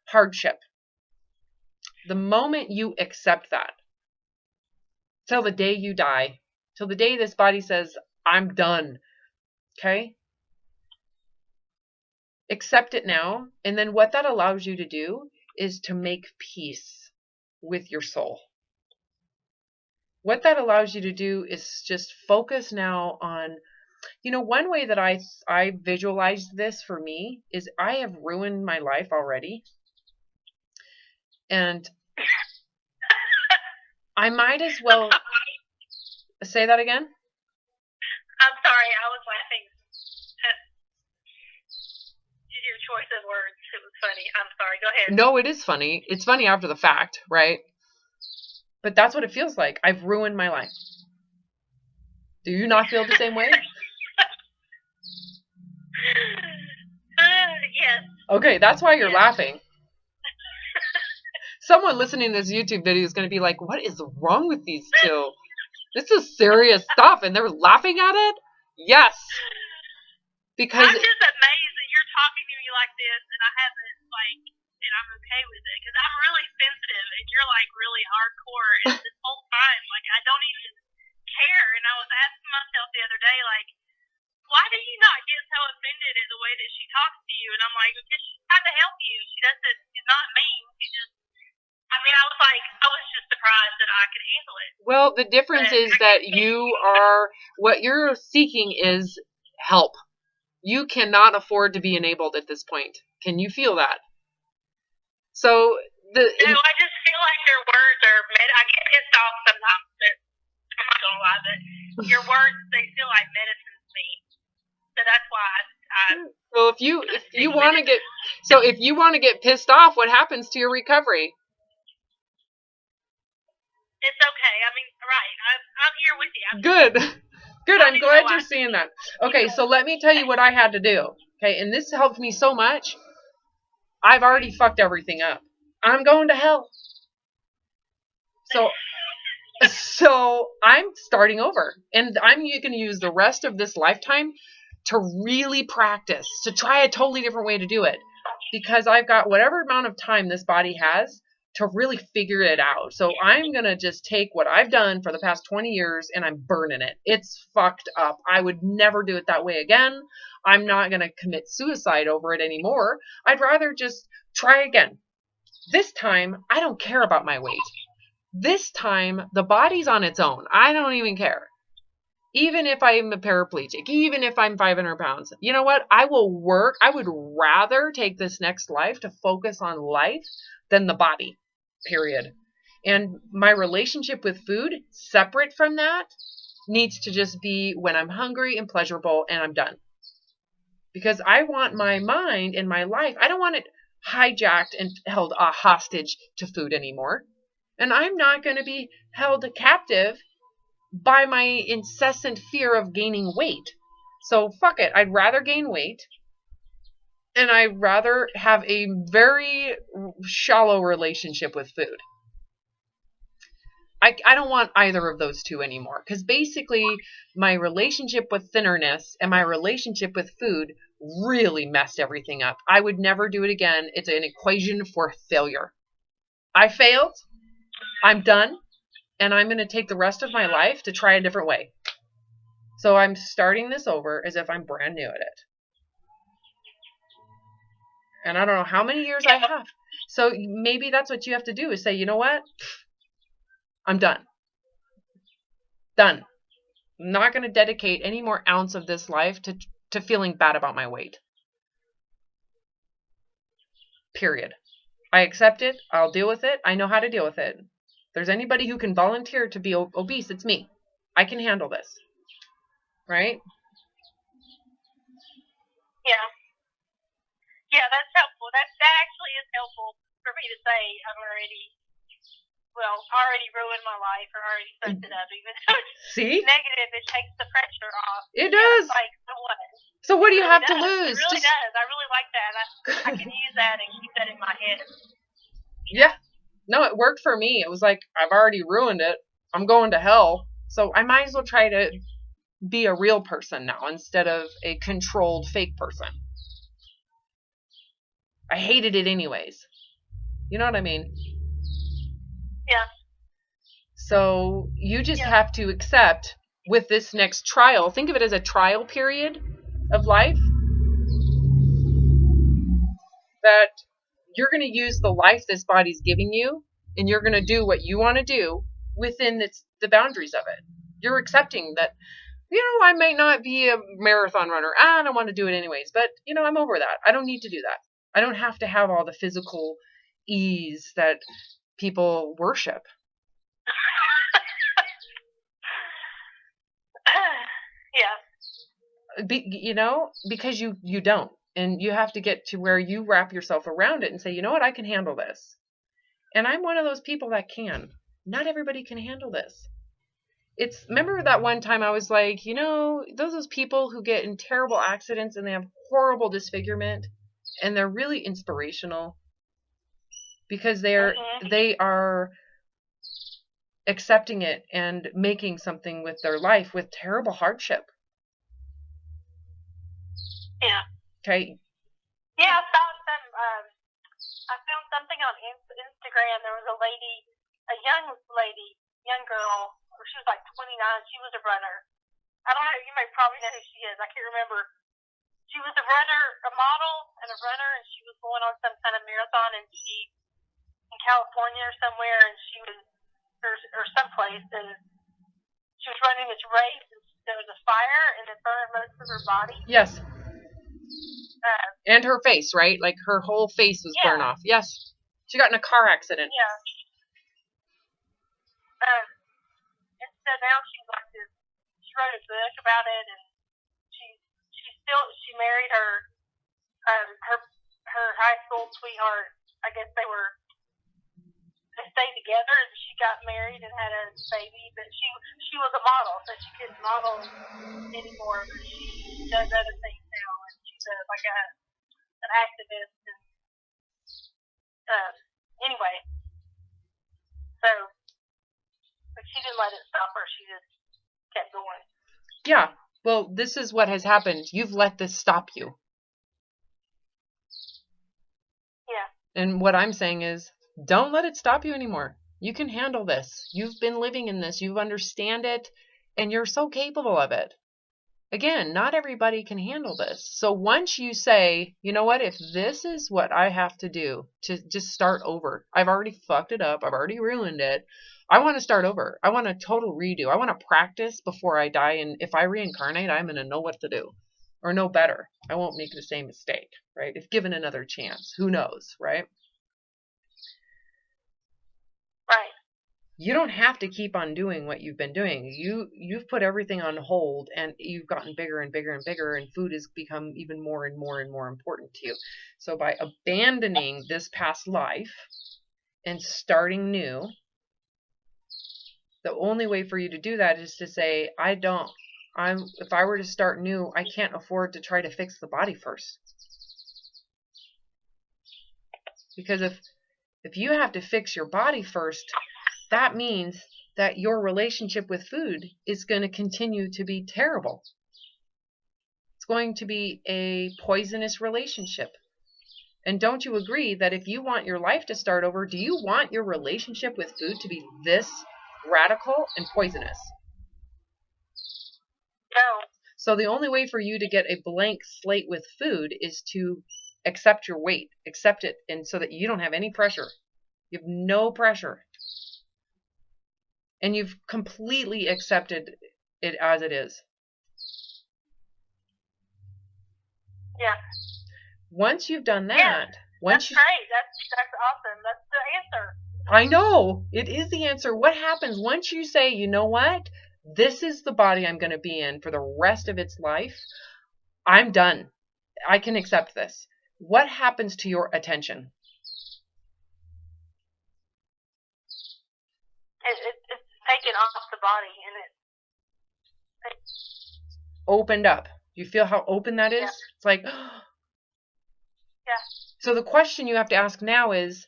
hardship. The moment you accept that, till the day you die, till the day this body says, I'm done, okay? Accept it now. And then what that allows you to do is to make peace with your soul. What that allows you to do is just focus now on, one way that I visualized this for me is I have ruined my life already. And I might as well say that again. I'm sorry, I was laughing at your choice of words. It was funny. I'm sorry. Go ahead. No, it is funny. It's funny after the fact, right? But that's what it feels like. I've ruined my life. Do you not feel the same way? Yes. Okay, that's why you're laughing. Someone listening to this YouTube video is going to be like, what is wrong with these two? This is serious stuff, and they're laughing at it? Yes. Because I'm just amazed that you're talking to me like this, and I haven't, and I'm okay with it, because I'm really sensitive, and you're, really hardcore, and this whole time, I don't even care, and I was asking myself the other day, why do you not get so offended at the way that she talks to you? And I'm like, because she's trying to help you. She's not mean. I was just surprised that I could handle it. Well, the difference is that what you're seeking is help. You cannot afford to be enabled at this point. Can you feel that? So No, I just feel like your words are. I get pissed off sometimes, but I'm not gonna lie. But your words, they feel like medicine to me. So that's why Well, if you want to get pissed off, what happens to your recovery? It's okay. Right. I'm here with you. Good. I'm glad you're seeing that. Okay, so let me tell you what I had to do. Okay, and this helped me so much. I've already fucked everything up. I'm going to hell. So I'm starting over, and I'm going to use the rest of this lifetime to really practice, to try a totally different way to do it, because I've got whatever amount of time this body has to really figure it out. So I'm going to just take what I've done for the past 20 years and I'm burning it. It's fucked up. I would never do it that way again. I'm not going to commit suicide over it anymore. I'd rather just try again. This time, I don't care about my weight. This time, the body's on its own. I don't even care. Even if I'm a paraplegic, even if I'm 500 pounds, you know what? I will work. I would rather take this next life to focus on life than the body, period. And my relationship with food, separate from that, needs to just be when I'm hungry and pleasurable and I'm done. Because I want my mind and my life, I don't want it hijacked and held hostage to food anymore. And I'm not going to be held captive by my incessant fear of gaining weight. So fuck it. I'd rather gain weight, and I'd rather have a very shallow relationship with food. I don't want either of those two anymore, because basically my relationship with thinnerness and my relationship with food really messed everything up. I would never do it again. It's an equation for failure. I failed. I'm done. And I'm going to take the rest of my life to try a different way. So I'm starting this over as if I'm brand new at it. And I don't know how many years I have. So maybe that's what you have to do, is say, you know what? I'm done. Done. I'm not going to dedicate any more ounce of this life to feeling bad about my weight. Period. I accept it. I'll deal with it. I know how to deal with it. If there's anybody who can volunteer to be obese, it's me. I can handle this. Right? Yeah. Yeah, that's helpful. That actually is helpful for me to say. I'm already already ruined my life or already fucked it up. Even though it's See? negative, it takes the pressure off. It does. It's like, so what? So what do you have does. to lose? It really does. I really like that. I can use that and keep that in my head. Yeah. No, it worked for me. It was like, I've already ruined it. I'm going to hell. So I might as well try to be a real person now instead of a controlled fake person. I hated it anyways. You know what I mean? Yeah. So you just have to accept with this next trial, think of it as a trial period of life, that you're going to use the life this body's giving you, and you're going to do what you want to do within the boundaries of it. You're accepting that, I may not be a marathon runner. I don't want to do it anyways, but, I'm over that. I don't need to do that. I don't have to have all the physical ease that people worship. Yeah. Because you don't. And you have to get to where you wrap yourself around it and say, you know what, I can handle this. And I'm one of those people that can. Not everybody can handle this. Remember that one time I was like, those people who get in terrible accidents and they have horrible disfigurement and they're really inspirational because they are accepting it and making something with their life with terrible hardship. Yeah. Okay. Yeah, I found something on Instagram. There was a young girl, she was like 29. She was a runner. I don't know, you may probably know who she is. I can't remember. She was a runner, a model and a runner, and she was going on some kind of marathon in California or somewhere, and she was, or someplace, and she was running this race, and there was a fire, and it burned most of her body. Yes. And her face, right? Like her whole face was burned off. Yes. She got in a car accident. Yeah. And so now she's like this. She wrote a book about it, and she married her high school sweetheart. I guess they stayed together, and she got married and had a baby. But she was a model, so she couldn't model anymore. But she does other things now, and she's an activist. And anyway, but she didn't let it stop her. She just kept going. Yeah. Well, this is what has happened. You've let this stop you. Yeah. And what I'm saying is, don't let it stop you anymore. You can handle this. You've been living in this. You understand it, and you're so capable of it. Again, not everybody can handle this. So once you say, you know what, if this is what I have to do to just start over, I've already fucked it up, I've already ruined it, I want to start over. I want a total redo. I want to practice before I die, and if I reincarnate, I'm going to know what to do or know better. I won't make the same mistake, right? If given another chance, who knows, right? Right. You don't have to keep on doing what you've been doing. You've put everything on hold, and you've gotten bigger and bigger and bigger, and food has become even more and more and more important to you. So by abandoning this past life and starting new, the only way for you to do that is to say, if I were to start new, I can't afford to try to fix the body first. Because if you have to fix your body first, that means that your relationship with food is going to continue to be terrible. It's going to be a poisonous relationship. And don't you agree that if you want your life to start over, do you want your relationship with food to be this radical and poisonous? No. So the only way for you to get a blank slate with food is to accept your weight, accept it, and so that you don't have any pressure. You have no pressure. And you've completely accepted it as it is. Yeah. Once you've done that, that's great. That's awesome. That's the answer. I know. It is the answer. What happens once you say, you know what? This is the body I'm going to be in for the rest of its life. I'm done. I can accept this. What happens to your attention? off the body, and it opened up. You feel how open that is? Yeah. It's like, yeah. So the question you have to ask now is,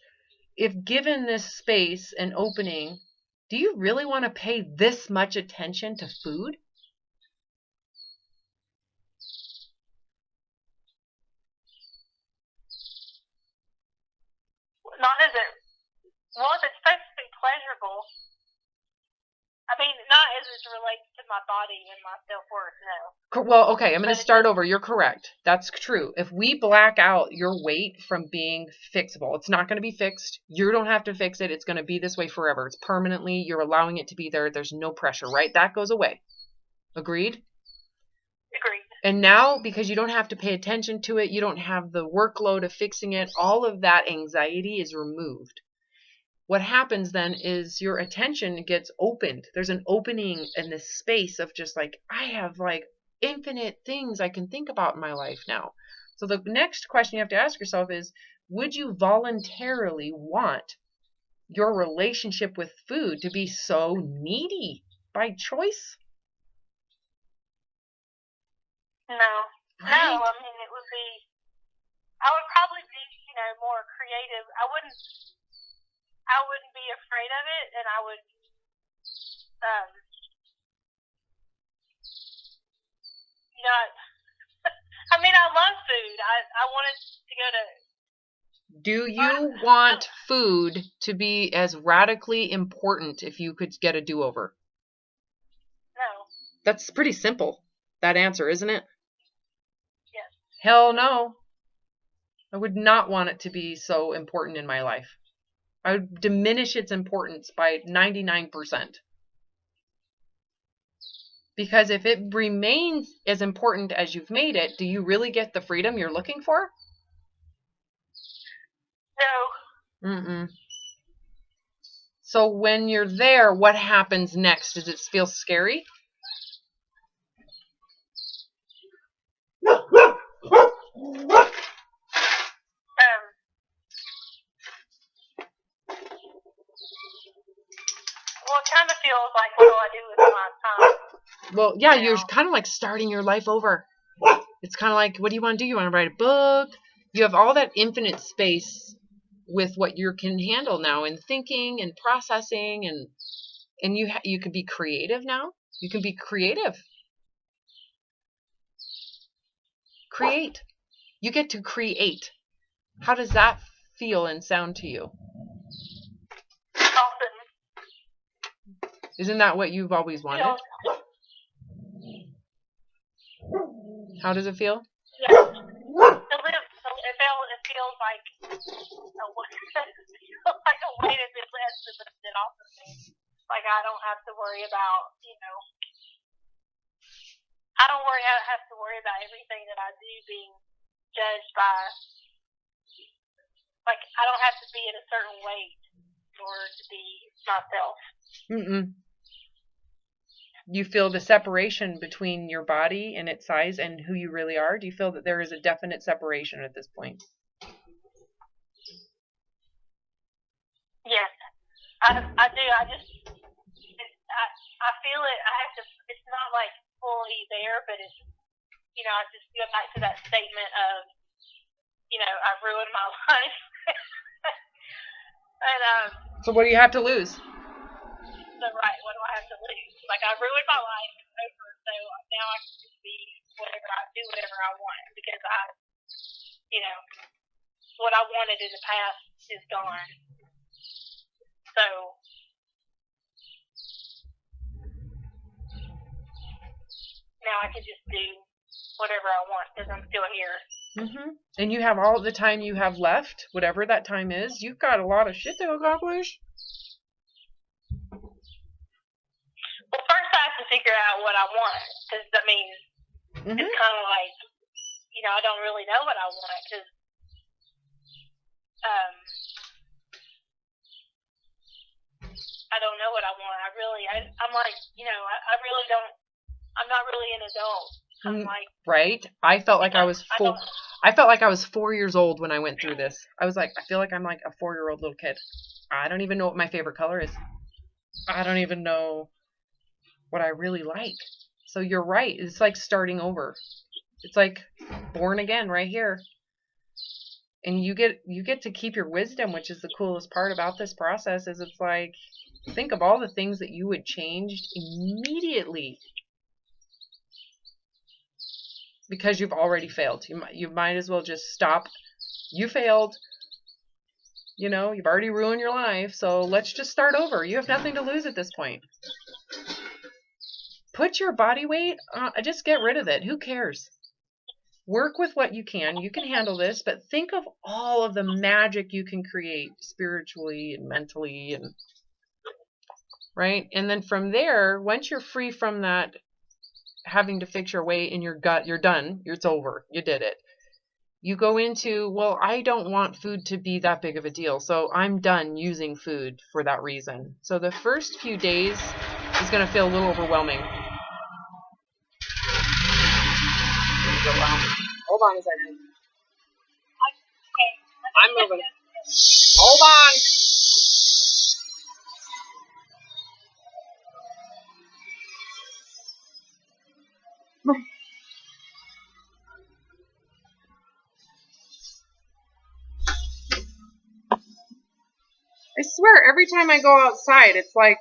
if given this space and opening, do you really want to pay this much attention to food? Not as it was. It's supposed to be pleasurable. I mean, not as it relates to my body and my self-worth, no. Well, okay, I'm going to start over. You're correct. That's true. If we black out your weight from being fixable, it's not going to be fixed. You don't have to fix it. It's going to be this way forever. It's permanently. You're allowing it to be there. There's no pressure, right? That goes away. Agreed? Agreed. And now, because you don't have to pay attention to it, you don't have the workload of fixing it, all of that anxiety is removed. What happens then is your attention gets opened. There's an opening in this space of just like, I have like infinite things I can think about in my life now. So the next question you have to ask yourself is, would you voluntarily want your relationship with food to be so needy by choice? No. Right? No, I mean, it would be, I would probably be, more creative. I wouldn't be afraid of it, and I would, I mean, I love food. I wanted to go to. Do you want food to be as radically important if you could get a do-over? No. That's pretty simple, that answer, isn't it? Yes. Hell no. I would not want it to be so important in my life. I would diminish its importance by 99%. Because if it remains as important as you've made it, do you really get the freedom you're looking for? No. Mm-mm. So when you're there, what happens next? Does it feel scary? Well, it kind of feels like, what do I do with my time? Well, yeah, you're kind of like starting your life over. It's kind of like, what do you want to do? You want to write a book? You have all that infinite space with what you can handle now, and thinking and processing, and you can be creative now. You can be creative. Create. You get to create. How does that feel and sound to you? Often. Isn't that what you've always wanted? Yeah. How does it feel? Yeah. It feels like a weight has been lifted off of me. Like, I don't have to worry about, I don't have to worry about everything that I do being judged by, like, I don't have to be at a certain weight in order to be myself. Mm-mm. You feel the separation between your body and its size and who you really are? Do you feel that there is a definite separation at this point? Yes, I do. I feel it. I have to. It's not like fully there, but it's. I just go back to that statement of, I've ruined my life. And So what do you have to lose? So right, what do I have to lose? Like, I ruined my life. It's over. So now I can just be whatever I want, because what I wanted in the past is gone. So now I can just do whatever I want because I'm still here. Mm-hmm. And you have all the time you have left, whatever that time is. You've got a lot of shit to accomplish. Well, first I have to figure out what I want, because, it's kind of like, I don't really know what I want, because I don't know what I want. I'm like, I really don't, I'm not really an adult. I'm like, right? I felt like I was 4 years old when I went through this. I was like, I feel like I'm like a 4-year-old little kid. I don't even know what my favorite color is. I don't even know what I really like. So you're right. It's like starting over. It's like born again right here. And you get to keep your wisdom, which is the coolest part about this process. Is it's like, think of all the things that you would change immediately because you've already failed. You might as well just stop. You failed. You know, you've already ruined your life, so let's just start over. You have nothing to lose at this point. Put your body weight on, just get rid of it. Who cares? Work with what you can. You can handle this, but think of all of the magic you can create spiritually and mentally, and right? And then from there, once you're free from that having to fix your weight in your gut, you're done. It's over. You did it. You go into, well, I don't want food to be that big of a deal, so I'm done using food for that reason. So the first few days is going to feel a little overwhelming. Hold on a second. I'm moving. Hold on. I swear, every time I go outside, it's like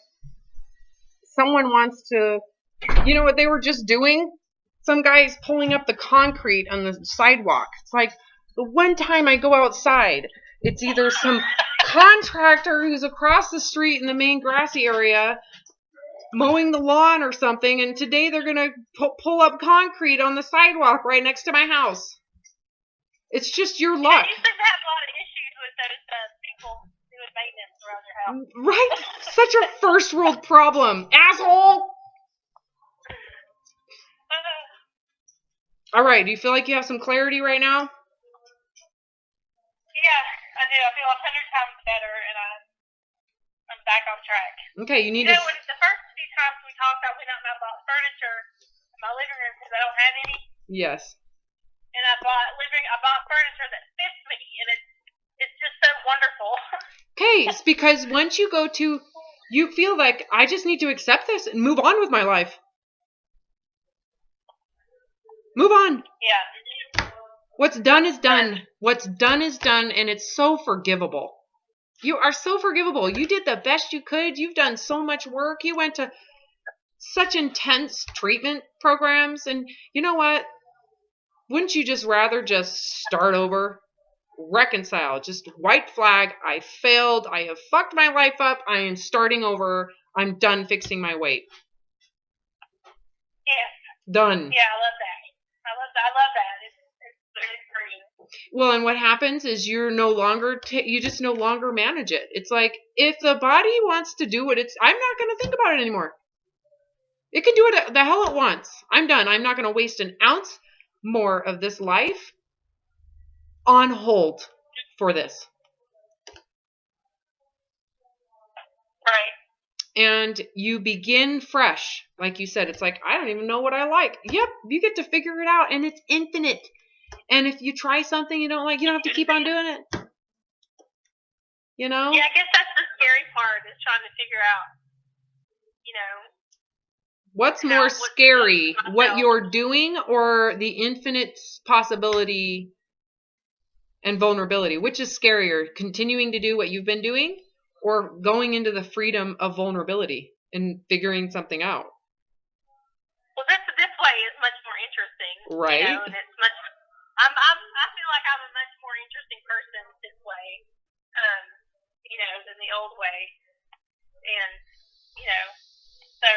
someone wants to, you know what they were just doing? Some guy's pulling up the concrete on the sidewalk. It's like the one time I go outside, it's either some contractor who's across the street in the main grassy area mowing the lawn or something, and today they're going to pull up concrete on the sidewalk right next to my house. It's just your luck. You seem to have a lot of issues with those people doing maintenance around your house. Right? Such a first world problem, asshole! All right, do you feel like you have some clarity right now? Yeah, I do. I feel 100 times better, and I'm back on track. Okay, you need to... when the first few times we talked, I went out and I bought furniture in my living room because I don't have any. Yes. And I bought furniture that fits me, and it's just so wonderful. Okay, it's because once you go to, you feel like, I just need to accept this and move on with my life. Move on. Yeah. What's done is done. What's done is done, and it's so forgivable. You are so forgivable. You did the best you could. You've done so much work. You went to such intense treatment programs, and you know what? Wouldn't you just rather just start over? Reconcile. Just white flag. I failed. I have fucked my life up. I am starting over. I'm done fixing my weight. Yeah. Done. Yeah, I love that. I love that. It's very freeing. Well, and what happens is you're no longer, you just no longer manage it. It's like, if the body wants to do what I'm not going to think about it anymore. It can do it the hell it wants. I'm done. I'm not going to waste an ounce more of this life on hold for this. Right. And you begin fresh. Like you said, it's like, I don't even know what I like. Yep, you get to figure it out, and it's infinite. And if you try something you don't like, you don't have to keep on doing it. You know? Yeah, I guess that's the scary part, is trying to figure out, you know. What's more scary, what you're doing or the infinite possibility and vulnerability? Which is scarier, continuing to do what you've been doing or going into the freedom of vulnerability and figuring something out? Well, this way is much more interesting. Right. You know, and it's much. I feel like I'm a much more interesting person this way, you know, than the old way, and you know, so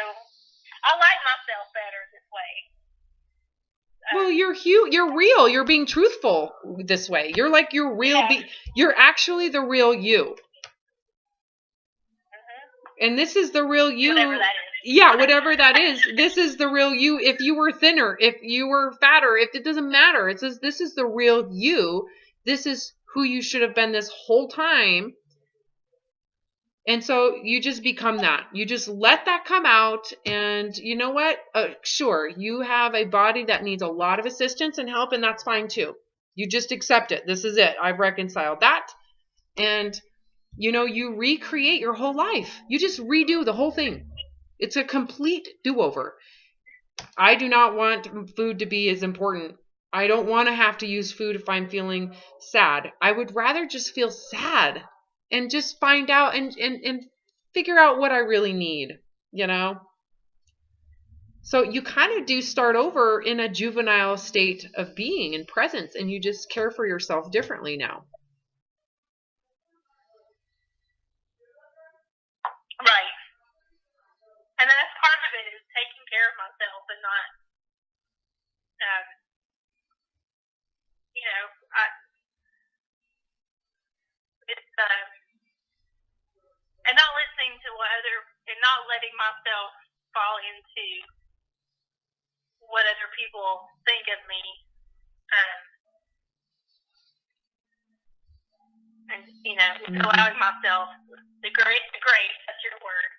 I like myself better this way. Well, you're real. You're being truthful this way. You're like your real. Yeah. You're actually the real you. Mm-hmm. And this is the real you. Whatever that is. Yeah, whatever that is. This is the real you. If you were thinner, if you were fatter, if it doesn't matter. It says this is the real you. This is who you should have been this whole time. And so you just become that. You just let that come out. And you know what? Sure, you have a body that needs a lot of assistance and help, and that's fine too. You just accept it. This is it. I've reconciled that. And, you know, you recreate your whole life. You just redo the whole thing. It's a complete do-over. I do not want food to be as important. I don't want to have to use food if I'm feeling sad. I would rather just feel sad and just find out and figure out what I really need, you know? So you kind of do start over in a juvenile state of being and presence, and you just care for yourself differently now. Right. And that's part of it, is taking care of myself and not, you know, it's, and not listening to and not letting myself fall into what other people think of me. And, you know, allowing myself the grace, that's your word,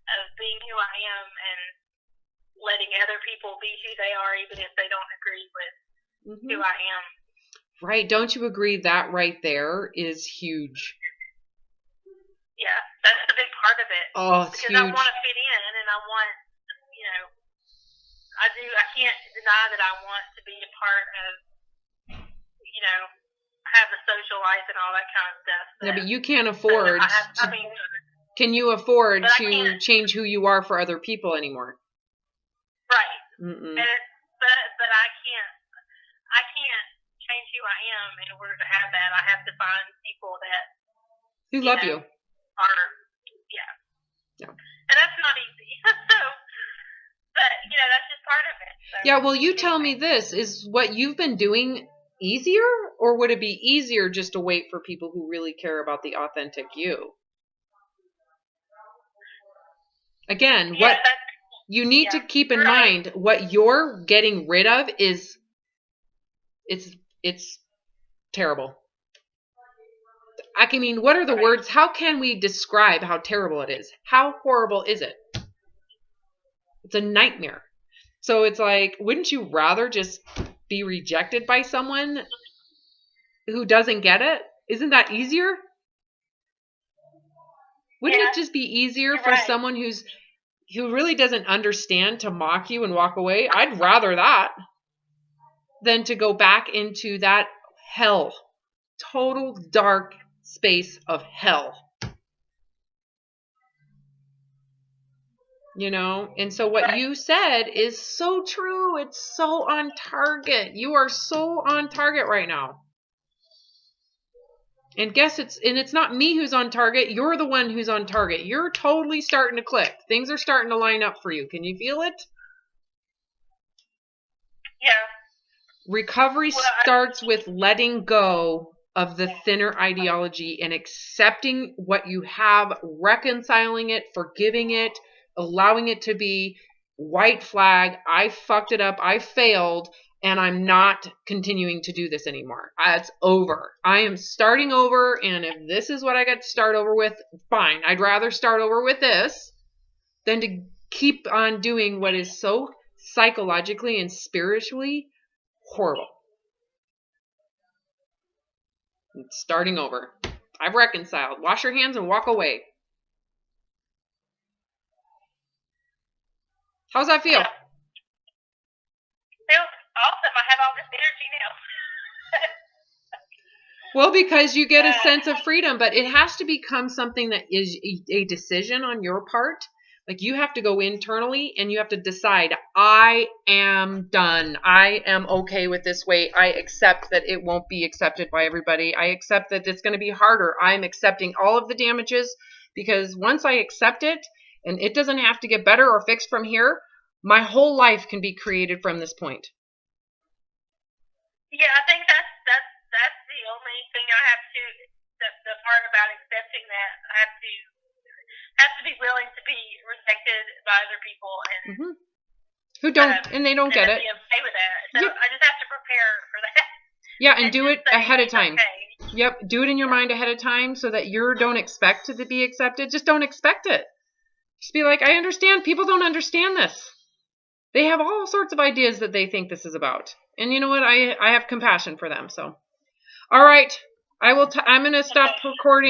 of being who I am and letting other people be who they are, even if they don't agree with who I am. Right. Don't you agree that right there is huge? Yeah, that's a big part of it. Oh, it's because huge. I want to fit in, and I want, you know, I can't deny that I want to be a part of, you know, have the social life and all that kind of stuff. Yeah, but you can't afford can you afford to change who you are for other people anymore? Right. But I can't change who I am in order to have that. I have to find people that who love you. Yeah. And that's not easy. So, but you know, that's just part of it. So, yeah. Well, you tell me this: is what you've been doing easier, or would it be easier just to wait for people who really care about the authentic you? Again, what you need to keep in mind, what you're getting rid of is it's terrible. I mean, what are the words? How can we describe how terrible it is? How horrible is it? It's a nightmare. So it's like, wouldn't you rather just be rejected by someone who doesn't get it? Isn't that easier? Wouldn't it just be easier for someone who really doesn't understand to mock you and walk away? I'd rather that than to go back into that hell, total dark space of hell. You know, and so what you said is so true. It's so on target. You are so on target right now. And it's not me who's on target. You're the one who's on target. You're totally starting to click. Things are starting to line up for you. Can you feel it? Yeah. Recovery starts with letting go of the thinner ideology and accepting what you have, reconciling it, forgiving it, allowing it to be white flag. I fucked it up. I failed. And I'm not continuing to do this anymore. It's over. I am starting over. And if this is what I got to start over with, fine. I'd rather start over with this than to keep on doing what is so psychologically and spiritually horrible. It's starting over. I've reconciled. Wash your hands and walk away. How's that feel? Feels awesome. I have all this energy now. Well, because you get a sense of freedom, but it has to become something that is a decision on your part. Like you have to go internally and you have to decide, I am done. I am okay with this way. I accept that it won't be accepted by everybody. I accept that it's going to be harder. I'm accepting all of the damages because once I accept it and it doesn't have to get better or fixed from here, my whole life can be created from this point. Yeah, I think that's the only thing I have to, the part about accepting that, I have to be willing to be rejected by other people and who don't and they don't get it. Be okay with that. So I just have to prepare for that. Yeah, and do it ahead of time. Okay. Yep, do it in your mind ahead of time so that you don't expect it to be accepted. Just don't expect it. Just be like, I understand. People don't understand this. They have all sorts of ideas that they think this is about. And you know what? I have compassion for them. So, all right. I'm going to stop recording.